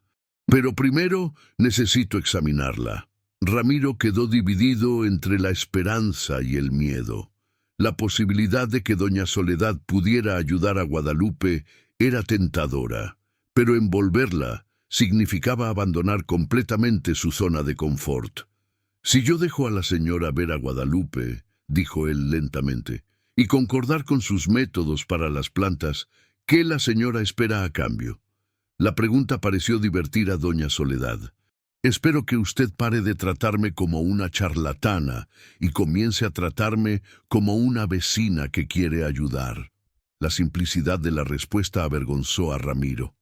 pero primero necesito examinarla. Ramiro quedó dividido entre la esperanza y el miedo. La posibilidad de que doña Soledad pudiera ayudar a Guadalupe era tentadora, pero envolverla significaba abandonar completamente su zona de confort. Si yo dejo a la señora ver a Guadalupe, dijo él lentamente, y concordar con sus métodos para las plantas, ¿qué la señora espera a cambio? La pregunta pareció divertir a doña Soledad. Espero que usted pare de tratarme como una charlatana y comience a tratarme como una vecina que quiere ayudar. La simplicidad de la respuesta avergonzó a Ramiro.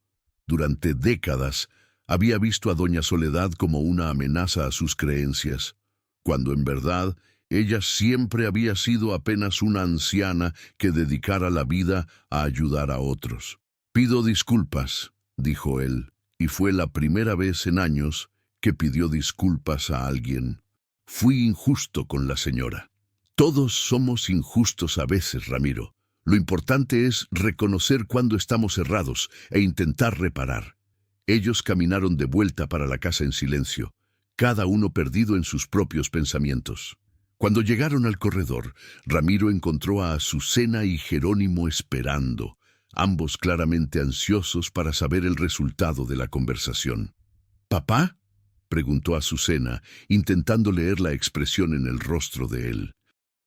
Durante décadas había visto a doña Soledad como una amenaza a sus creencias. cuando en verdad ella siempre había sido apenas una anciana que dedicara la vida a ayudar a otros. «Pido disculpas», dijo él, y fue la primera vez en años que pidió disculpas a alguien. «Fui injusto con la señora». Todos somos injustos a veces, Ramiro. Lo importante es reconocer cuando estamos errados e intentar reparar. Ellos caminaron de vuelta para la casa en silencio, cada uno perdido en sus propios pensamientos. Cuando llegaron al corredor, Ramiro encontró a Azucena y Jerónimo esperando, ambos claramente ansiosos para saber el resultado de la conversación. «¿Papá?», preguntó Azucena, intentando leer la expresión en el rostro de él.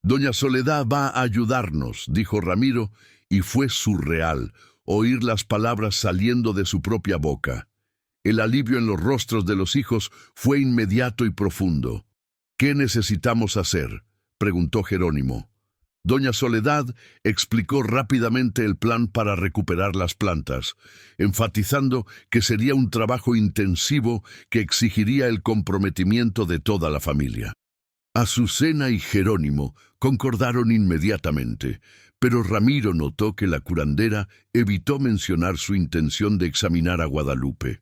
«Doña Soledad va a ayudarnos», dijo Ramiro, y fue surreal oír las palabras saliendo de su propia boca. El alivio en los rostros de los hijos fue inmediato y profundo. «¿Qué necesitamos hacer?», preguntó Jerónimo. Doña Soledad explicó rápidamente el plan para recuperar las plantas, enfatizando que sería un trabajo intensivo que exigiría el comprometimiento de toda la familia. Azucena y Jerónimo concordaron inmediatamente, pero Ramiro notó que la curandera evitó mencionar su intención de examinar a Guadalupe.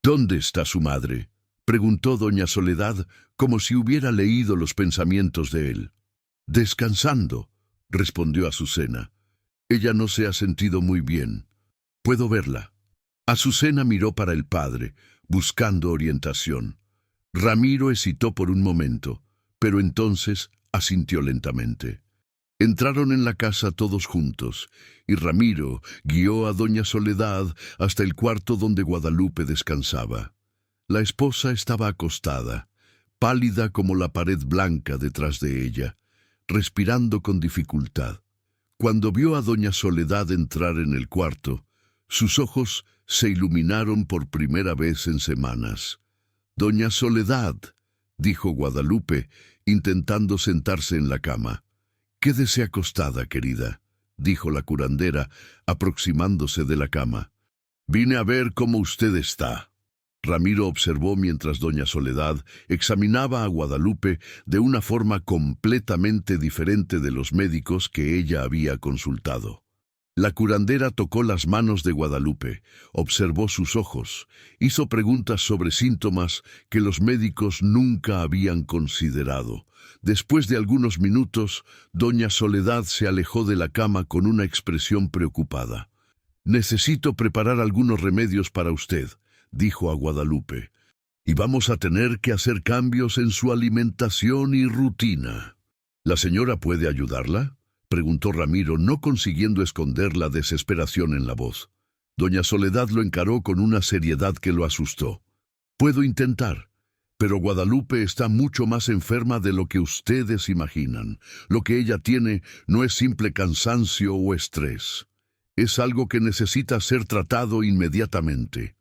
«¿Dónde está su madre?», preguntó doña Soledad, como si hubiera leído los pensamientos de él. «Descansando», respondió Azucena. «Ella no se ha sentido muy bien. ¿Puedo verla?». Azucena miró para el padre, buscando orientación. Ramiro hesitó por un momento, pero entonces asintió lentamente. Entraron en la casa todos juntos, y Ramiro guió a doña Soledad hasta el cuarto donde Guadalupe descansaba. La esposa estaba acostada, pálida como la pared blanca detrás de ella, respirando con dificultad. Cuando vio a doña Soledad entrar en el cuarto, sus ojos se iluminaron por primera vez en semanas. «Doña Soledad», dijo Guadalupe, intentando sentarse en la cama. «Quédese acostada, querida», dijo la curandera, aproximándose de la cama. «Vine a ver cómo usted está». Ramiro observó mientras doña Soledad examinaba a Guadalupe de una forma completamente diferente de los médicos que ella había consultado. La curandera tocó las manos de Guadalupe, observó sus ojos, hizo preguntas sobre síntomas que los médicos nunca habían considerado. Después de algunos minutos, doña Soledad se alejó de la cama con una expresión preocupada. «Necesito preparar algunos remedios para usted», dijo a Guadalupe, «y vamos a tener que hacer cambios en su alimentación y rutina». «¿La señora puede ayudarla?», preguntó Ramiro, no consiguiendo esconder la desesperación en la voz. Doña Soledad lo encaró con una seriedad que lo asustó. «Puedo intentar, pero Guadalupe está mucho más enferma de lo que ustedes imaginan. Lo que ella tiene no es simple cansancio o estrés. Es algo que necesita ser tratado inmediatamente».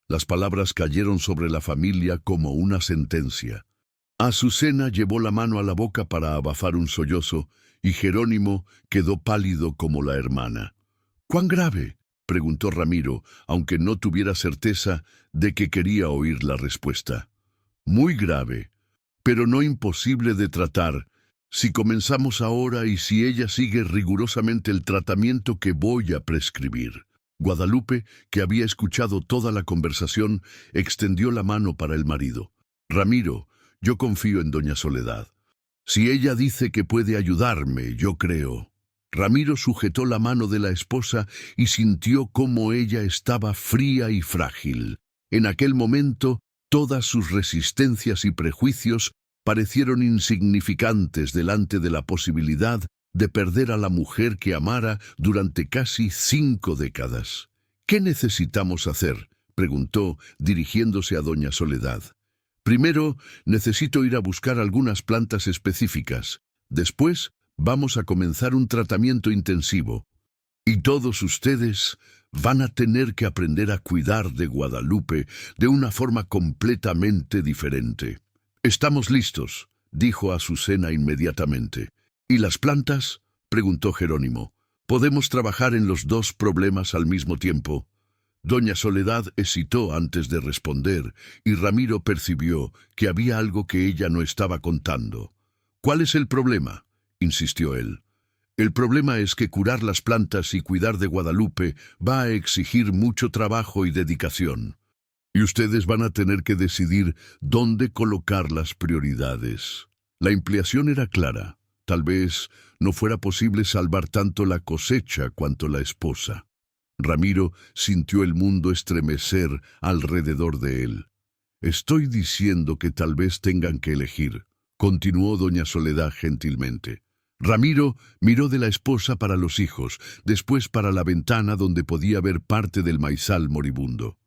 Las palabras cayeron sobre la familia como una sentencia. Azucena llevó la mano a la boca para abafar un sollozo, y Jerónimo quedó pálido como la hermana. «¿Cuán grave?», preguntó Ramiro, aunque no tuviera certeza de que quería oír la respuesta. «Muy grave, pero no imposible de tratar. Si comenzamos ahora y si ella sigue rigurosamente el tratamiento que voy a prescribir». Guadalupe, que había escuchado toda la conversación, extendió la mano para el marido. «Ramiro, yo confío en doña Soledad. Si ella dice que puede ayudarme, yo creo». Ramiro sujetó la mano de la esposa y sintió cómo ella estaba fría y frágil. En aquel momento, todas sus resistencias y prejuicios parecieron insignificantes delante de la posibilidad de perder a la mujer que amara durante casi 5 décadas. «¿Qué necesitamos hacer?», preguntó, dirigiéndose a doña Soledad. «Primero, necesito ir a buscar algunas plantas específicas. Después, vamos a comenzar un tratamiento intensivo. Y todos ustedes van a tener que aprender a cuidar de Guadalupe de una forma completamente diferente». «Estamos listos», dijo Azucena inmediatamente. «¿Y las plantas?», preguntó Jerónimo. «¿Podemos trabajar en los 2 problemas al mismo tiempo?». Doña Soledad hesitó antes de responder, y Ramiro percibió que había algo que ella no estaba contando. «¿Cuál es el problema?», insistió él. «El problema es que curar las plantas y cuidar de Guadalupe va a exigir mucho trabajo y dedicación. Y ustedes van a tener que decidir dónde colocar las prioridades». La implicación era clara. Tal vez no fuera posible salvar tanto la cosecha cuanto la esposa. Ramiro sintió el mundo estremecer alrededor de él. «Estoy diciendo que tal vez tengan que elegir», continuó doña Soledad gentilmente. Ramiro miró de la esposa para los hijos, después para la ventana donde podía ver parte del maizal moribundo.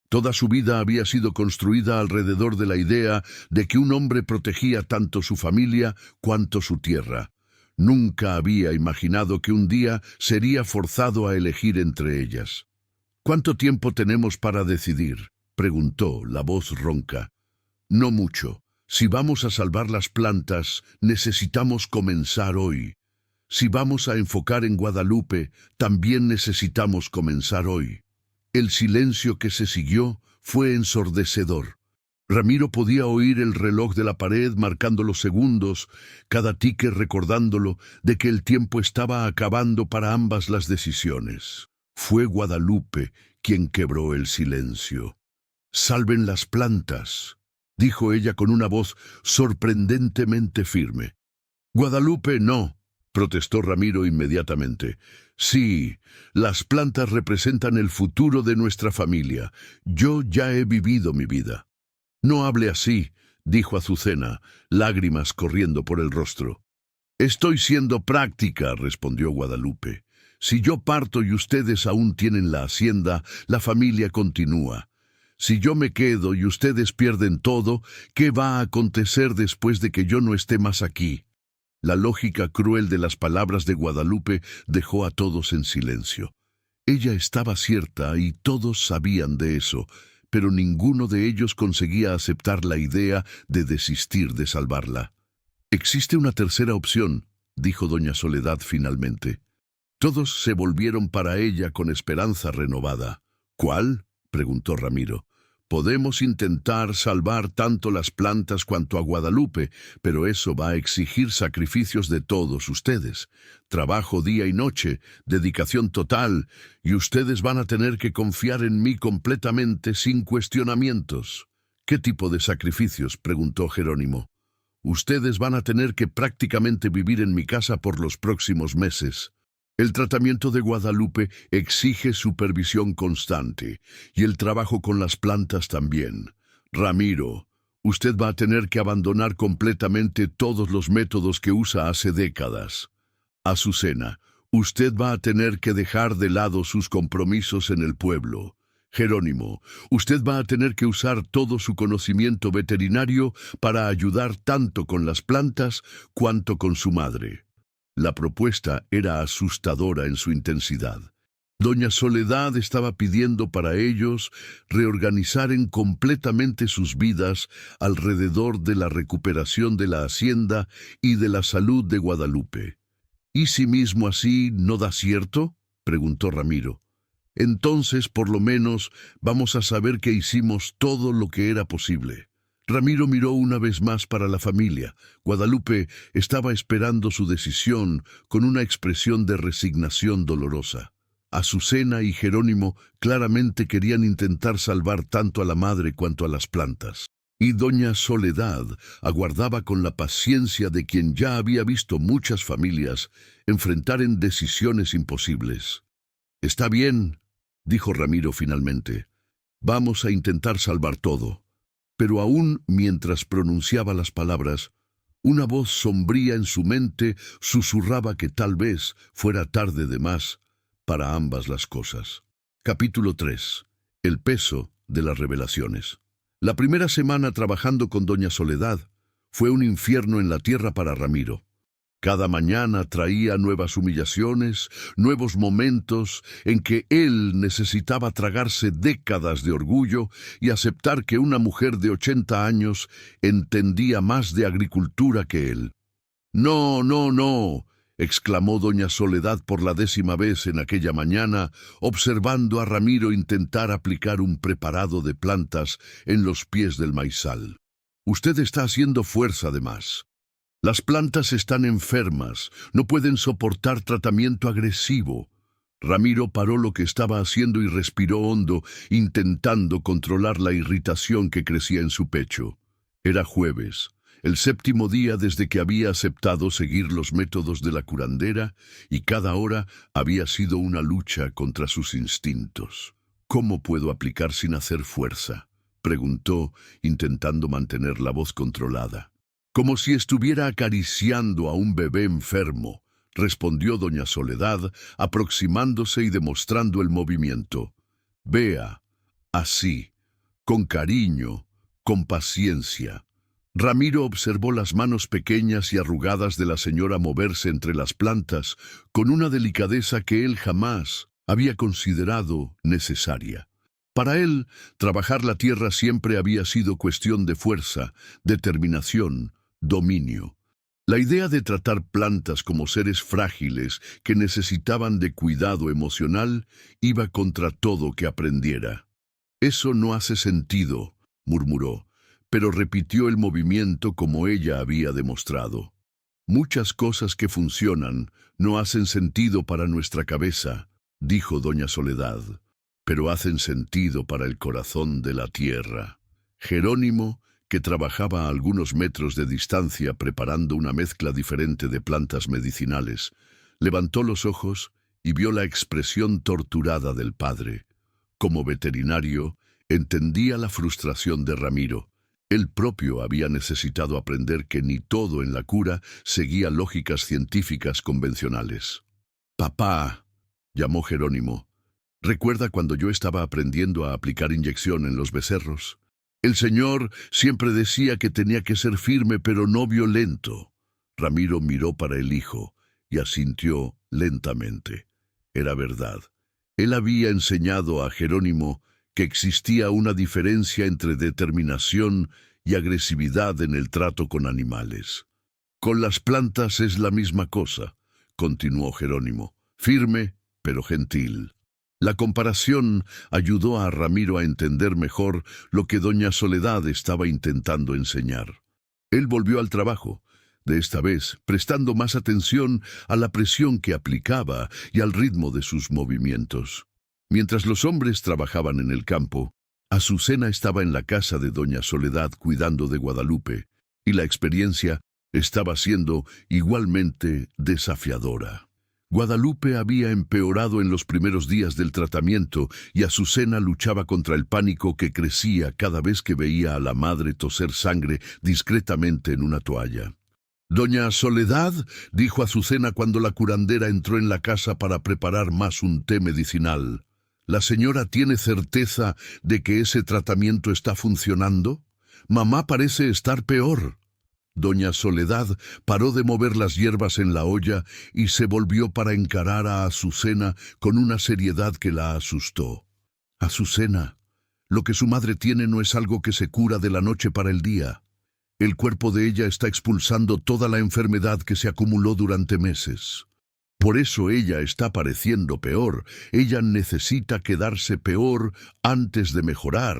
Toda su vida había sido construida alrededor de la idea de que un hombre protegía tanto su familia cuanto su tierra. Nunca había imaginado que un día sería forzado a elegir entre ellas. «¿Cuánto tiempo tenemos para decidir?», preguntó la voz ronca. «No mucho. Si vamos a salvar las plantas, necesitamos comenzar hoy. Si vamos a enfocar en Guadalupe, también necesitamos comenzar hoy». El silencio que se siguió fue ensordecedor. Ramiro podía oír el reloj de la pared marcando los segundos, cada tique recordándolo de que el tiempo estaba acabando para ambas las decisiones. Fue Guadalupe quien quebró el silencio. «Salven las plantas», dijo ella con una voz sorprendentemente firme. «Guadalupe, no», protestó Ramiro inmediatamente. «Sí, las plantas representan el futuro de nuestra familia. Yo ya he vivido mi vida». «No hable así», dijo Azucena, lágrimas corriendo por el rostro. «Estoy siendo práctica», respondió Guadalupe. «Si yo parto y ustedes aún tienen la hacienda, la familia continúa. Si yo me quedo y ustedes pierden todo, ¿qué va a acontecer después de que yo no esté más aquí?». La lógica cruel de las palabras de Guadalupe dejó a todos en silencio. Ella estaba cierta y todos sabían de eso, pero ninguno de ellos conseguía aceptar la idea de desistir de salvarla. «Existe una tercera opción», dijo doña Soledad finalmente. Todos se volvieron para ella con esperanza renovada. «¿Cuál?», preguntó Ramiro. «Podemos intentar salvar tanto las plantas cuanto a Guadalupe, pero eso va a exigir sacrificios de todos ustedes. Trabajo día y noche, dedicación total, y ustedes van a tener que confiar en mí completamente sin cuestionamientos». «¿Qué tipo de sacrificios?», preguntó Jerónimo. «Ustedes van a tener que prácticamente vivir en mi casa por los próximos meses. El tratamiento de Guadalupe exige supervisión constante, y el trabajo con las plantas también. Ramiro, usted va a tener que abandonar completamente todos los métodos que usa hace décadas. Azucena, usted va a tener que dejar de lado sus compromisos en el pueblo. Jerónimo, usted va a tener que usar todo su conocimiento veterinario para ayudar tanto con las plantas cuanto con su madre». La propuesta era asustadora en su intensidad. Doña Soledad estaba pidiendo para ellos reorganizaren completamente sus vidas alrededor de la recuperación de la hacienda y de la salud de Guadalupe. «¿Y si mismo así no da cierto?», preguntó Ramiro. «Entonces, por lo menos, vamos a saber que hicimos todo lo que era posible». Ramiro miró una vez más para la familia. Guadalupe estaba esperando su decisión con una expresión de resignación dolorosa. Azucena y Jerónimo claramente querían intentar salvar tanto a la madre cuanto a las plantas. Y doña Soledad aguardaba con la paciencia de quien ya había visto muchas familias enfrentar en decisiones imposibles. «Está bien», dijo Ramiro finalmente. «Vamos a intentar salvar todo». Pero aún mientras pronunciaba las palabras, una voz sombría en su mente susurraba que tal vez fuera tarde de más para ambas las cosas. Capítulo 3. El peso de las revelaciones. La primera semana trabajando con doña Soledad fue un infierno en la tierra para Ramiro. Cada mañana traía nuevas humillaciones, nuevos momentos en que él necesitaba tragarse décadas de orgullo y aceptar que una mujer de 80 años entendía más de agricultura que él. «No, no, no», exclamó doña Soledad por la 10ª vez en aquella mañana, observando a Ramiro intentar aplicar un preparado de plantas en los pies del maizal. Usted está haciendo fuerza de más. Las plantas están enfermas, no pueden soportar tratamiento agresivo. Ramiro paró lo que estaba haciendo y respiró hondo, intentando controlar la irritación que crecía en su pecho. Era jueves, el 7º día desde que había aceptado seguir los métodos de la curandera, y cada hora había sido una lucha contra sus instintos. ¿Cómo puedo aplicar sin hacer fuerza?, preguntó, intentando mantener la voz controlada. Como si estuviera acariciando a un bebé enfermo, respondió doña Soledad, aproximándose y demostrando el movimiento. Vea, así, con cariño, con paciencia. Ramiro observó las manos pequeñas y arrugadas de la señora moverse entre las plantas con una delicadeza que él jamás había considerado necesaria. Para él, trabajar la tierra siempre había sido cuestión de fuerza, determinación, dominio. La idea de tratar plantas como seres frágiles que necesitaban de cuidado emocional iba contra todo que aprendiera. «Eso no hace sentido», murmuró, pero repitió el movimiento como ella había demostrado. «Muchas cosas que funcionan no hacen sentido para nuestra cabeza», dijo doña Soledad, «pero hacen sentido para el corazón de la tierra». Jerónimo, que trabajaba a algunos metros de distancia preparando una mezcla diferente de plantas medicinales, levantó los ojos y vio la expresión torturada del padre. Como veterinario, entendía la frustración de Ramiro. Él propio había necesitado aprender que ni todo en la cura seguía lógicas científicas convencionales. «Papá», llamó Jerónimo, «¿recuerda cuando yo estaba aprendiendo a aplicar inyección en los becerros? El señor siempre decía que tenía que ser firme pero no violento». Ramiro miró para el hijo y asintió lentamente. Era verdad. Él había enseñado a Jerónimo que existía una diferencia entre determinación y agresividad en el trato con animales. «Con las plantas es la misma cosa», continuó Jerónimo, «firme pero gentil». La comparación ayudó a Ramiro a entender mejor lo que doña Soledad estaba intentando enseñar. Él volvió al trabajo, de esta vez prestando más atención a la presión que aplicaba y al ritmo de sus movimientos. Mientras los hombres trabajaban en el campo, Azucena estaba en la casa de doña Soledad cuidando de Guadalupe, y la experiencia estaba siendo igualmente desafiadora. Guadalupe había empeorado en los primeros días del tratamiento y Azucena luchaba contra el pánico que crecía cada vez que veía a la madre toser sangre discretamente en una toalla. «Doña Soledad», dijo Azucena cuando la curandera entró en la casa para preparar más un té medicinal, «¿la señora tiene certeza de que ese tratamiento está funcionando? Mamá parece estar peor». Doña Soledad paró de mover las hierbas en la olla y se volvió para encarar a Azucena con una seriedad que la asustó. «Azucena, lo que su madre tiene no es algo que se cura de la noche para el día. El cuerpo de ella está expulsando toda la enfermedad que se acumuló durante meses. Por eso ella está pareciendo peor. Ella necesita quedarse peor antes de mejorar.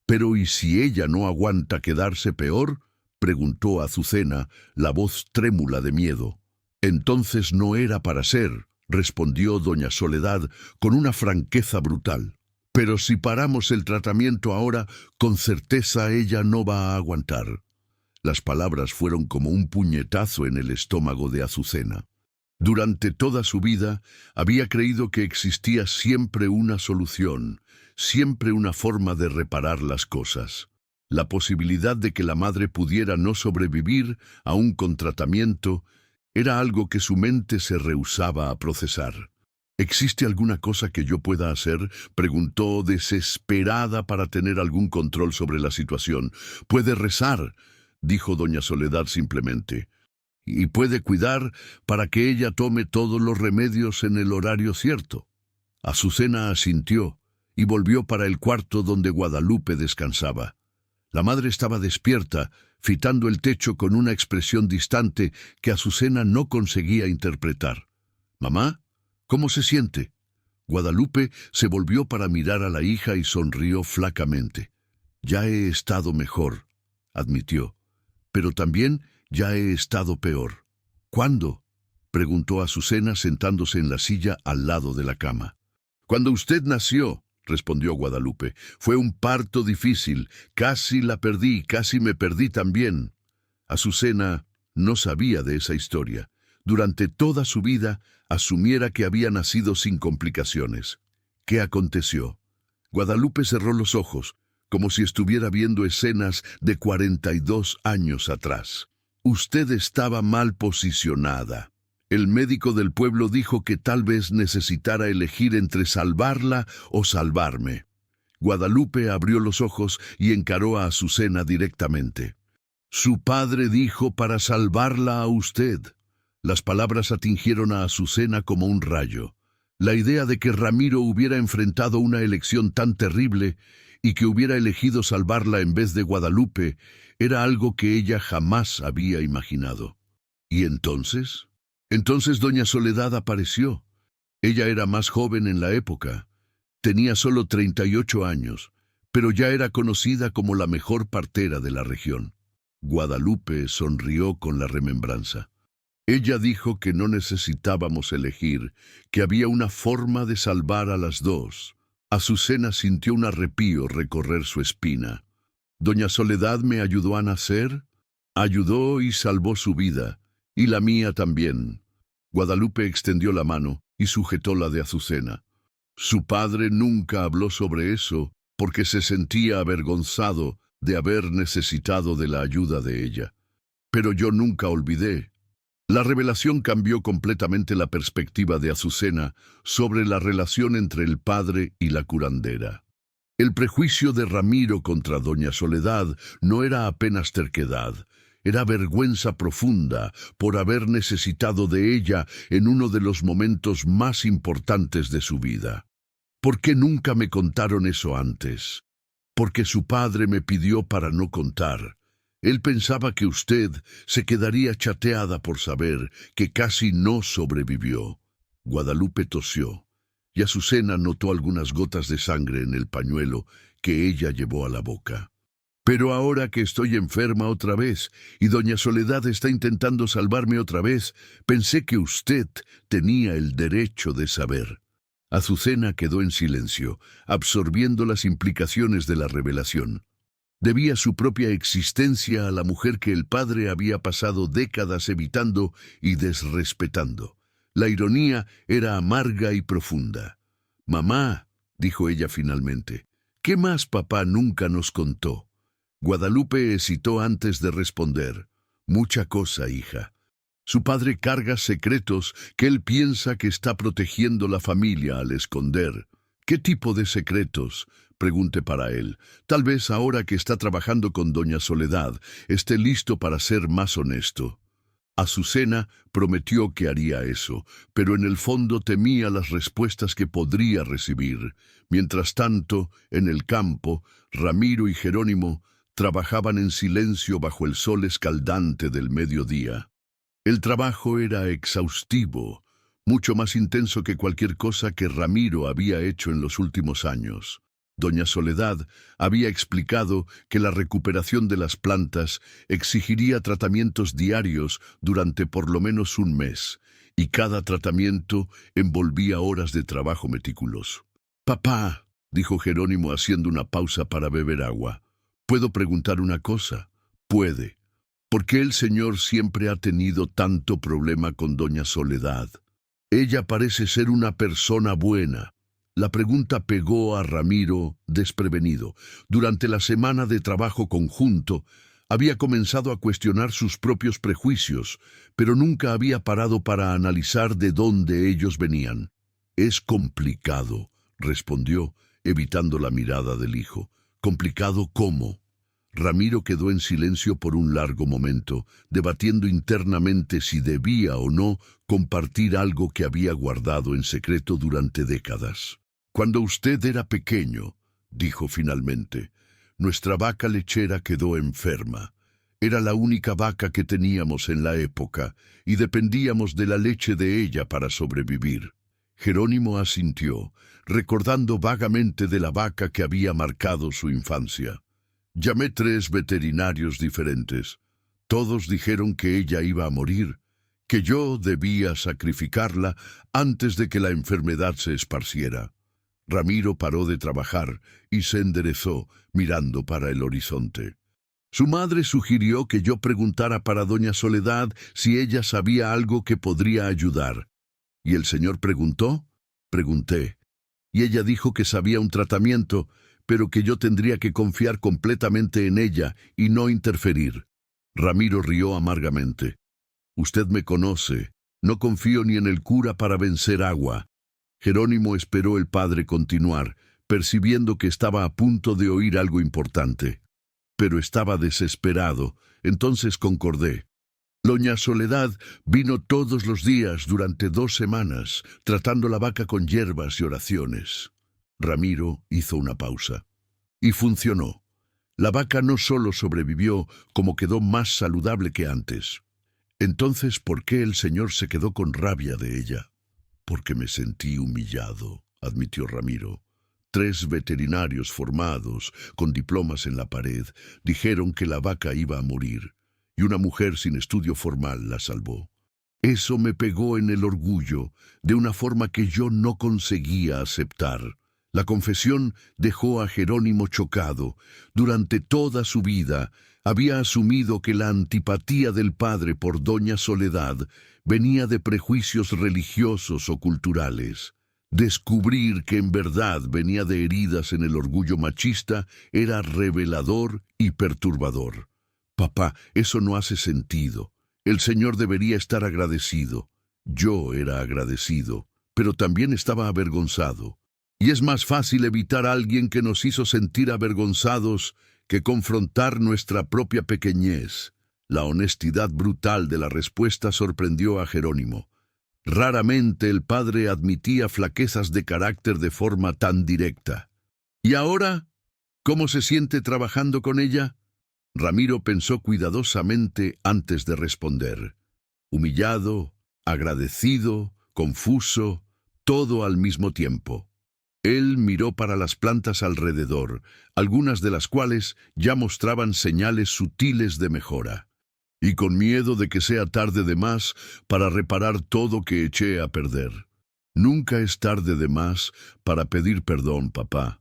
Pero ¿y si ella no aguanta quedarse peor?», preguntó Azucena, la voz trémula de miedo. «Entonces no era para ser», respondió doña Soledad con una franqueza brutal. «Pero si paramos el tratamiento ahora, con certeza ella no va a aguantar». Las palabras fueron como un puñetazo en el estómago de Azucena. Durante toda su vida había creído que existía siempre una solución, siempre una forma de reparar las cosas. La posibilidad de que la madre pudiera no sobrevivir aún con tratamiento era algo que su mente se rehusaba a procesar. «¿Existe alguna cosa que yo pueda hacer?», preguntó desesperada para tener algún control sobre la situación. «Puede rezar», dijo doña Soledad simplemente, «y puede cuidar para que ella tome todos los remedios en el horario cierto». Azucena asintió y volvió para el cuarto donde Guadalupe descansaba. La madre estaba despierta, fitando el techo con una expresión distante que Azucena no conseguía interpretar. «Mamá, ¿cómo se siente?» Guadalupe se volvió para mirar a la hija y sonrió flacamente. «Ya he estado mejor», admitió, «pero también ya he estado peor». «¿Cuándo?», preguntó Azucena sentándose en la silla al lado de la cama. «Cuando usted nació», respondió Guadalupe. «Fue un parto difícil, casi la perdí, casi me perdí también». Azucena no sabía de esa historia. Durante toda su vida asumiera que había nacido sin complicaciones. ¿Qué aconteció? Guadalupe cerró los ojos, como si estuviera viendo escenas de 42 años atrás. «Usted estaba mal posicionada. El médico del pueblo dijo que tal vez necesitara elegir entre salvarla o salvarme». Guadalupe abrió los ojos y encaró a Azucena directamente. «Su padre dijo para salvarla a usted». Las palabras atingieron a Azucena como un rayo. La idea de que Ramiro hubiera enfrentado una elección tan terrible y que hubiera elegido salvarla en vez de Guadalupe era algo que ella jamás había imaginado. ¿Y entonces? Entonces doña Soledad apareció. Ella era más joven en la época. Tenía solo 38 años, pero ya era conocida como la mejor partera de la región. Guadalupe sonrió con la remembranza. Ella dijo que no necesitábamos elegir, que había una forma de salvar a las dos. Azucena sintió un arrepío recorrer su espina. «¿Doña Soledad me ayudó a nacer?» «Ayudó y salvó su vida, y la mía también». Guadalupe extendió la mano y sujetó la de Azucena. Su padre nunca habló sobre eso porque se sentía avergonzado de haber necesitado de la ayuda de ella. Pero yo nunca olvidé. La revelación cambió completamente la perspectiva de Azucena sobre la relación entre el padre y la curandera. El prejuicio de Ramiro contra doña Soledad no era apenas terquedad, era vergüenza profunda por haber necesitado de ella en uno de los momentos más importantes de su vida. ¿Por qué nunca me contaron eso antes? Porque su padre me pidió para no contar. Él pensaba que usted se quedaría chateada por saber que casi no sobrevivió. Guadalupe tosió, y Azucena notó algunas gotas de sangre en el pañuelo que ella llevó a la boca. «Pero ahora que estoy enferma otra vez y doña Soledad está intentando salvarme otra vez, pensé que usted tenía el derecho de saber». Azucena quedó en silencio, absorbiendo las implicaciones de la revelación. Debía su propia existencia a la mujer que el padre había pasado décadas evitando y desrespetando. La ironía era amarga y profunda. «Mamá», dijo ella finalmente, «¿qué más papá nunca nos contó?» Guadalupe hesitó antes de responder. «Mucha cosa, hija. Su padre carga secretos que él piensa que está protegiendo la familia al esconder». «¿Qué tipo de secretos?», pregunté para él. Tal vez ahora que está trabajando con doña Soledad, esté listo para ser más honesto. Azucena prometió que haría eso, pero en el fondo temía las respuestas que podría recibir. Mientras tanto, en el campo, Ramiro y Jerónimo trabajaban en silencio bajo el sol escaldante del mediodía. El trabajo era exhaustivo, mucho más intenso que cualquier cosa que Ramiro había hecho en los últimos años. Doña Soledad había explicado que la recuperación de las plantas exigiría tratamientos diarios durante por lo menos un mes, y cada tratamiento envolvía horas de trabajo meticuloso. «Papá», dijo Jerónimo haciendo una pausa para beber agua, «¿puedo preguntar una cosa?» «Puede. ¿Por qué el señor siempre ha tenido tanto problema con doña Soledad? Ella parece ser una persona buena». La pregunta pegó a Ramiro desprevenido. Durante la semana de trabajo conjunto, había comenzado a cuestionar sus propios prejuicios, pero nunca había parado para analizar de dónde ellos venían. «Es complicado», respondió, evitando la mirada del hijo. «¿Complicado cómo?». Ramiro quedó en silencio por un largo momento, debatiendo internamente si debía o no compartir algo que había guardado en secreto durante décadas. «Cuando usted era pequeño», dijo finalmente, Nuestra vaca lechera quedó enferma. Era la única vaca que teníamos en la época y dependíamos de la leche de ella para sobrevivir. Jerónimo asintió, recordando vagamente de la vaca que había marcado su infancia. Llamé 3 veterinarios diferentes. Todos dijeron que ella iba a morir, que yo debía sacrificarla antes de que la enfermedad se esparciera. Ramiro paró de trabajar y se enderezó, mirando para el horizonte. Su madre sugirió que yo preguntara para doña Soledad si ella sabía algo que podría ayudar. ¿Y el señor preguntó? Pregunté. Y ella dijo que sabía un tratamiento, pero que yo tendría que confiar completamente en ella y no interferir. Ramiro rió amargamente. Usted me conoce. No confío ni en el cura para vencer agua. Jerónimo esperó el padre continuar, percibiendo que estaba a punto de oír algo importante. Pero estaba desesperado, entonces concordé. Doña Soledad vino todos los días durante 2 semanas, tratando la vaca con hierbas y oraciones. Ramiro hizo una pausa. Y funcionó. La vaca no solo sobrevivió, como quedó más saludable que antes. Entonces, ¿por qué el señor se quedó con rabia de ella? Porque me sentí humillado, admitió Ramiro. 3 veterinarios formados, con diplomas en la pared, dijeron que la vaca iba a morir, y una mujer sin estudio formal la salvó. Eso me pegó en el orgullo, de una forma que yo no conseguía aceptar. La confesión dejó a Jerónimo chocado. Durante toda su vida había asumido que la antipatía del padre por doña Soledad venía de prejuicios religiosos o culturales. Descubrir que en verdad venía de heridas en el orgullo machista era revelador y perturbador. Papá, eso no hace sentido. El Señor debería estar agradecido. Yo era agradecido, pero también estaba avergonzado. Y es más fácil evitar a alguien que nos hizo sentir avergonzados que confrontar nuestra propia pequeñez. La honestidad brutal de la respuesta sorprendió a Jerónimo. Raramente el padre admitía flaquezas de carácter de forma tan directa. ¿Y ahora? ¿Cómo se siente trabajando con ella? Ramiro pensó cuidadosamente antes de responder. Humillado, agradecido, confuso, todo al mismo tiempo. Él miró para las plantas alrededor, algunas de las cuales ya mostraban señales sutiles de mejora. Y con miedo de que sea tarde de más para reparar todo que eché a perder. Nunca es tarde de más para pedir perdón, papá.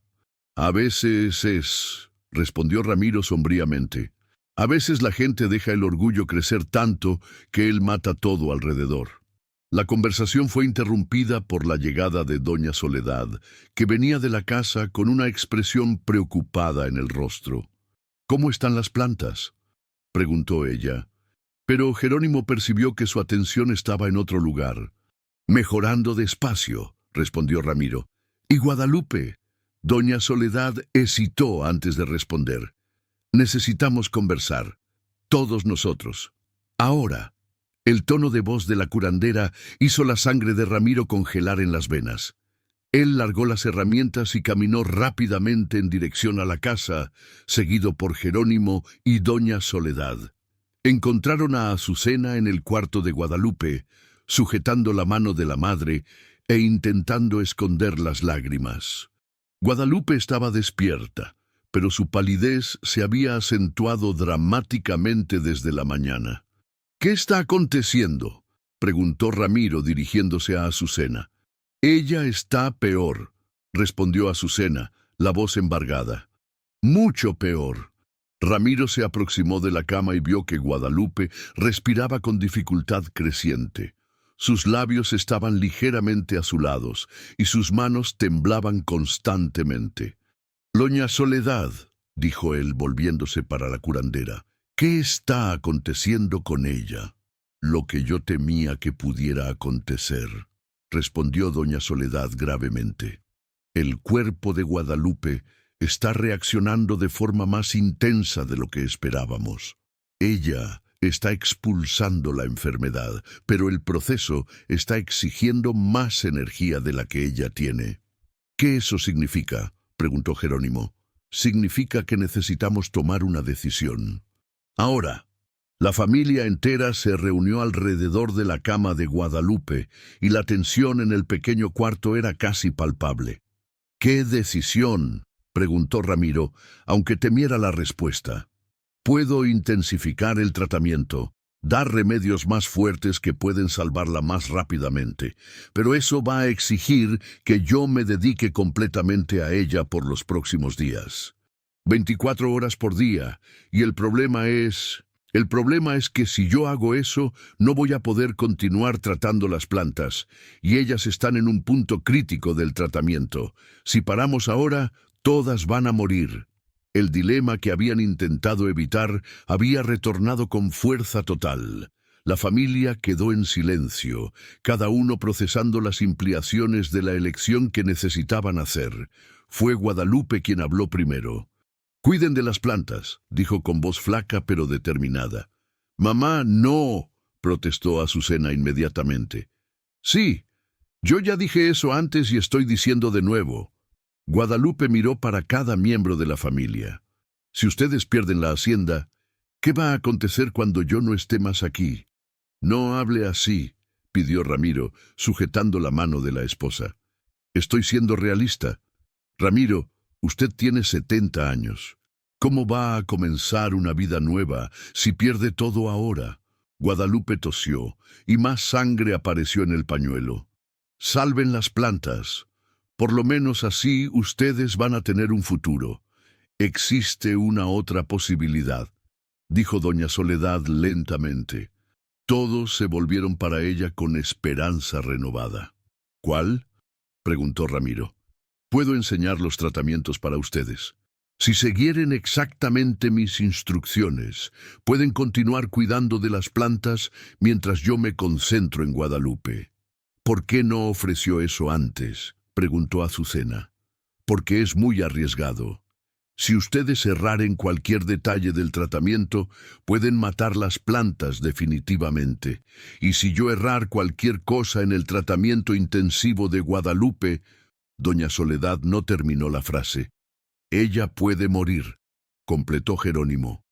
A veces es, respondió Ramiro sombríamente. A veces la gente deja el orgullo crecer tanto que él mata todo alrededor. La conversación fue interrumpida por la llegada de doña Soledad, que venía de la casa con una expresión preocupada en el rostro. ¿Cómo están las plantas?, preguntó ella. Pero Jerónimo percibió que su atención estaba en otro lugar. Mejorando despacio, respondió Ramiro. ¿Y Guadalupe? Doña Soledad hesitó antes de responder. Necesitamos conversar. Todos nosotros. Ahora. El tono de voz de la curandera hizo la sangre de Ramiro congelar en las venas. Él largó las herramientas y caminó rápidamente en dirección a la casa, seguido por Jerónimo y doña Soledad. Encontraron a Azucena en el cuarto de Guadalupe, sujetando la mano de la madre e intentando esconder las lágrimas. Guadalupe estaba despierta, pero su palidez se había acentuado dramáticamente desde la mañana. ¿Qué está aconteciendo?, preguntó Ramiro dirigiéndose a Azucena. Ella está peor, respondió Azucena, la voz embargada. Mucho peor. Ramiro se aproximó de la cama y vio que Guadalupe respiraba con dificultad creciente. Sus labios estaban ligeramente azulados y sus manos temblaban constantemente. «Doña Soledad», dijo él volviéndose para la curandera, «¿qué está aconteciendo con ella?» «Lo que yo temía que pudiera acontecer», respondió doña Soledad gravemente. «El cuerpo de Guadalupe está reaccionando de forma más intensa de lo que esperábamos. Ella está expulsando la enfermedad, pero el proceso está exigiendo más energía de la que ella tiene». «¿Qué eso significa?», preguntó Jerónimo. significa que necesitamos tomar una decisión. Ahora, la familia entera se reunió alrededor de la cama de Guadalupe y la tensión en el pequeño cuarto era casi palpable. ¿Qué decisión?, preguntó Ramiro, aunque temiera la respuesta. Puedo intensificar el tratamiento, dar remedios más fuertes que pueden salvarla más rápidamente, pero eso va a exigir que yo me dedique completamente a ella por los próximos días. 24 horas por día, y el problema es que si yo hago eso, no voy a poder continuar tratando las plantas, y ellas están en un punto crítico del tratamiento. Si paramos ahora, todas van a morir. El dilema que habían intentado evitar había retornado con fuerza total. La familia quedó en silencio, cada uno procesando las implicaciones de la elección que necesitaban hacer. Fue Guadalupe quien habló primero. «Cuiden de las plantas», dijo con voz flaca pero determinada. «Mamá, no», protestó Azucena inmediatamente. «Sí, yo ya dije eso antes y estoy diciendo de nuevo». Guadalupe miró para cada miembro de la familia. «Si ustedes pierden la hacienda, ¿qué va a acontecer cuando yo no esté más aquí?» «No hable así», pidió Ramiro, sujetando la mano de la esposa. «Estoy siendo realista. Ramiro, usted tiene 70 años. ¿Cómo va a comenzar una vida nueva si pierde todo ahora?» Guadalupe tosió, y más sangre apareció en el pañuelo. «Salven las plantas. Por lo menos así ustedes van a tener un futuro. Existe una otra posibilidad», dijo doña Soledad lentamente. Todos se volvieron para ella con esperanza renovada. «¿Cuál?», preguntó Ramiro. «Puedo enseñar los tratamientos para ustedes. Si siguieren exactamente mis instrucciones, pueden continuar cuidando de las plantas mientras yo me concentro en Guadalupe». «¿Por qué no ofreció eso antes?», preguntó Azucena. «Porque es muy arriesgado. Si ustedes erraren cualquier detalle del tratamiento, pueden matar las plantas definitivamente. Y si yo errar cualquier cosa en el tratamiento intensivo de Guadalupe…» Doña Soledad no terminó la frase. «Ella puede morir», completó Jerónimo.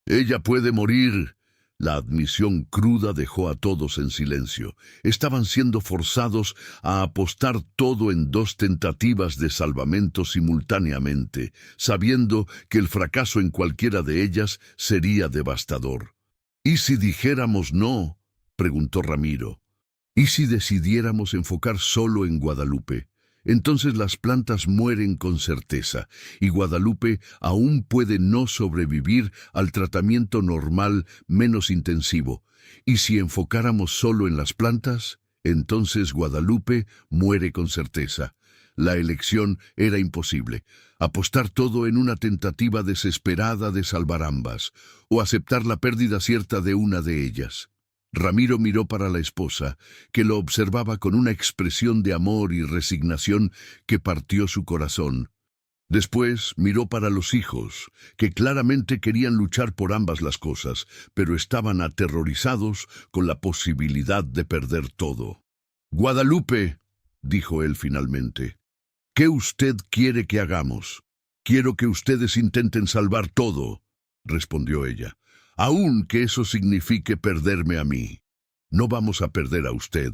«Ella puede morir». La admisión cruda dejó a todos en silencio. Estaban siendo forzados a apostar todo en 2 tentativas de salvamento simultáneamente, sabiendo que el fracaso en cualquiera de ellas sería devastador. «¿Y si dijéramos no?», preguntó Ramiro. «¿Y si decidiéramos enfocar solo en Guadalupe? Entonces las plantas mueren con certeza, y Guadalupe aún puede no sobrevivir al tratamiento normal menos intensivo. Y si enfocáramos solo en las plantas, entonces Guadalupe muere con certeza». La elección era imposible. Apostar todo en una tentativa desesperada de salvar ambas, o aceptar la pérdida cierta de una de ellas. Ramiro miró para la esposa, que lo observaba con una expresión de amor y resignación que partió su corazón. Después miró para los hijos, que claramente querían luchar por ambas las cosas, pero estaban aterrorizados con la posibilidad de perder todo. «Guadalupe», dijo él finalmente, «¿qué usted quiere que hagamos?» «Quiero que ustedes intenten salvar todo», respondió ella. «Aun que eso signifique perderme a mí». «No vamos a perder a usted»,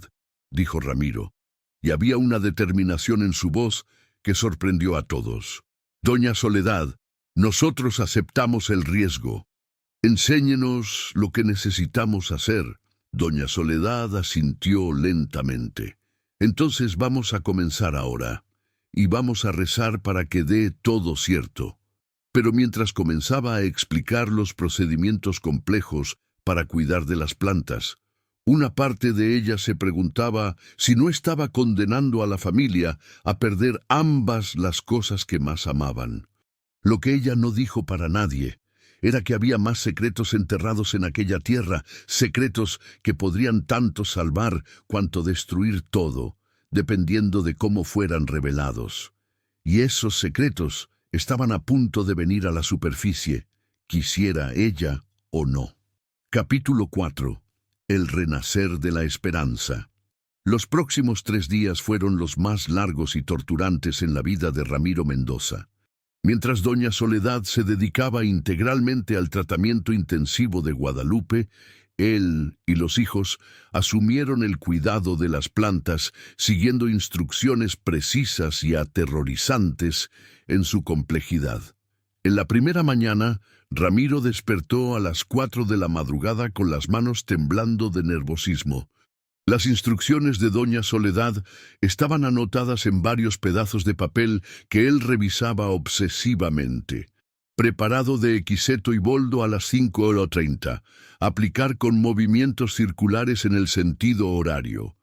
dijo Ramiro, y había una determinación en su voz que sorprendió a todos. «Doña Soledad, nosotros aceptamos el riesgo. Enséñenos lo que necesitamos hacer». Doña Soledad asintió lentamente. «Entonces vamos a comenzar ahora, y vamos a rezar para que dé todo cierto». Pero mientras comenzaba a explicar los procedimientos complejos para cuidar de las plantas, una parte de ella se preguntaba si no estaba condenando a la familia a perder ambas las cosas que más amaban. Lo que ella no dijo para nadie era que había más secretos enterrados en aquella tierra, secretos que podrían tanto salvar cuanto destruir todo, dependiendo de cómo fueran revelados. Y esos secretos estaban a punto de venir a la superficie, quisiera ella o no. Capítulo 4. El renacer de la esperanza. Los próximos 3 días fueron los más largos y torturantes en la vida de Ramiro Mendoza. Mientras doña Soledad se dedicaba integralmente al tratamiento intensivo de Guadalupe, él y los hijos asumieron el cuidado de las plantas, siguiendo instrucciones precisas y aterrorizantes en su complejidad. En la primera mañana, Ramiro despertó a las 4 de la madrugada con las manos temblando de nerviosismo. Las instrucciones de doña Soledad estaban anotadas en varios pedazos de papel que él revisaba obsesivamente. Preparado de Equiseto y boldo a las 5:30. Aplicar con movimientos circulares en el sentido horario.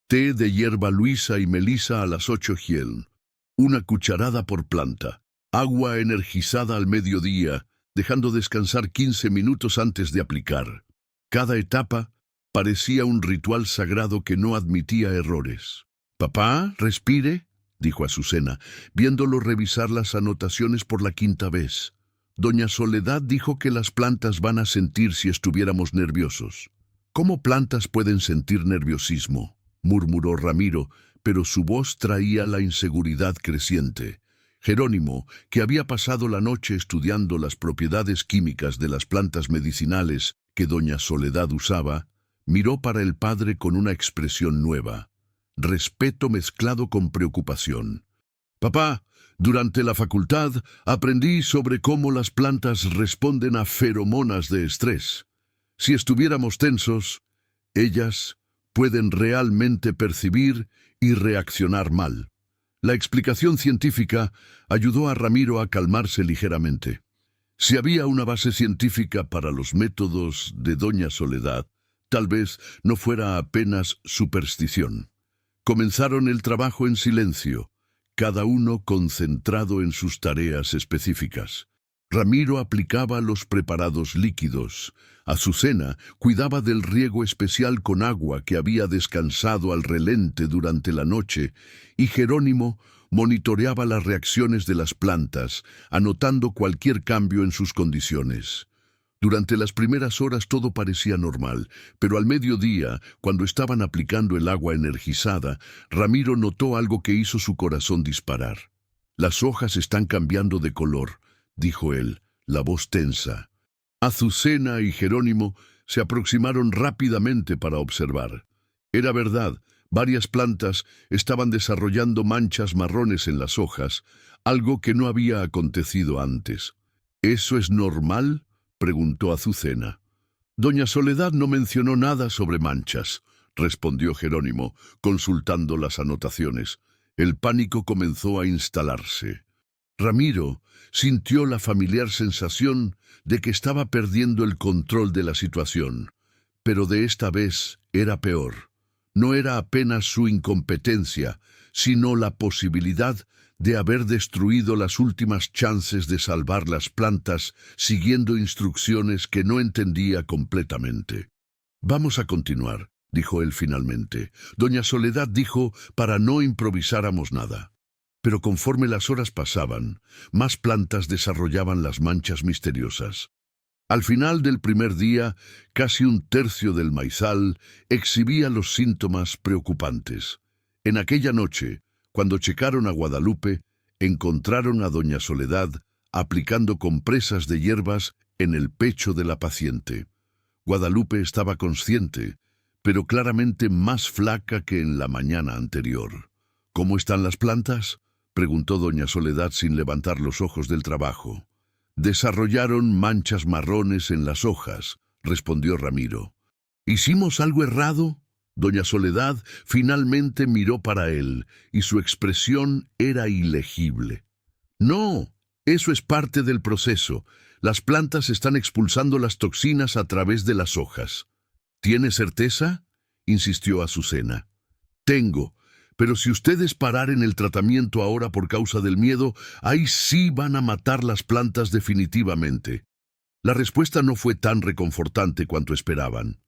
Té de hierba luisa y melisa a las 8 giel. 1 cucharada por planta. Agua energizada al mediodía, dejando descansar 15 minutos antes de aplicar. Cada etapa parecía un ritual sagrado que no admitía errores. «Papá, respire», dijo Azucena, viéndolo revisar las anotaciones por la 5ª vez. Doña Soledad dijo que las plantas van a sentir si estuviéramos nerviosos. «¿Cómo plantas pueden sentir nerviosismo?», murmuró Ramiro, pero su voz traía la inseguridad creciente. Jerónimo, que había pasado la noche estudiando las propiedades químicas de las plantas medicinales que doña Soledad usaba, miró para el padre con una expresión nueva, respeto mezclado con preocupación. «Papá, durante la facultad aprendí sobre cómo las plantas responden a feromonas de estrés. Si estuviéramos tensos, ellas pueden realmente percibir y reaccionar mal». La explicación científica ayudó a Ramiro a calmarse ligeramente. Si había una base científica para los métodos de doña Soledad, tal vez no fuera apenas superstición. Comenzaron el trabajo en silencio, cada uno concentrado en sus tareas específicas. Ramiro aplicaba los preparados líquidos. Azucena cuidaba del riego especial con agua que había descansado al relente durante la noche, y Jerónimo monitoreaba las reacciones de las plantas, anotando cualquier cambio en sus condiciones. Durante las primeras horas todo parecía normal, pero al mediodía, cuando estaban aplicando el agua energizada, Ramiro notó algo que hizo su corazón disparar. «Las hojas están cambiando de color», dijo él, la voz tensa. Azucena y Jerónimo se aproximaron rápidamente para observar. Era verdad, varias plantas estaban desarrollando manchas marrones en las hojas, algo que no había acontecido antes. «¿Eso es normal?», preguntó Azucena. «Doña Soledad no mencionó nada sobre manchas», respondió Jerónimo, consultando las anotaciones. El pánico comenzó a instalarse. Ramiro sintió la familiar sensación de que estaba perdiendo el control de la situación, pero de esta vez era peor. No era apenas su incompetencia, sino la posibilidad de haber destruido las últimas chances de salvar las plantas siguiendo instrucciones que no entendía completamente. «Vamos a continuar», dijo él finalmente. Doña Soledad dijo para no improvisáramos nada. Pero conforme las horas pasaban, más plantas desarrollaban las manchas misteriosas. Al final del primer día, casi 1/3 del maizal exhibía los síntomas preocupantes. En aquella noche, cuando checaron a Guadalupe, encontraron a doña Soledad aplicando compresas de hierbas en el pecho de la paciente. Guadalupe estaba consciente, pero claramente más flaca que en la mañana anterior. «¿Cómo están las plantas?», preguntó doña Soledad sin levantar los ojos del trabajo. «Desarrollaron manchas marrones en las hojas», respondió Ramiro. «¿Hicimos algo errado?». Doña Soledad finalmente miró para él, y su expresión era ilegible. «No, eso es parte del proceso. Las plantas están expulsando las toxinas a través de las hojas». «¿Tiene certeza?», insistió Azucena. «Tengo. Pero si ustedes pararen el tratamiento ahora por causa del miedo, ahí sí van a matar las plantas definitivamente». La respuesta no fue tan reconfortante cuanto esperaban.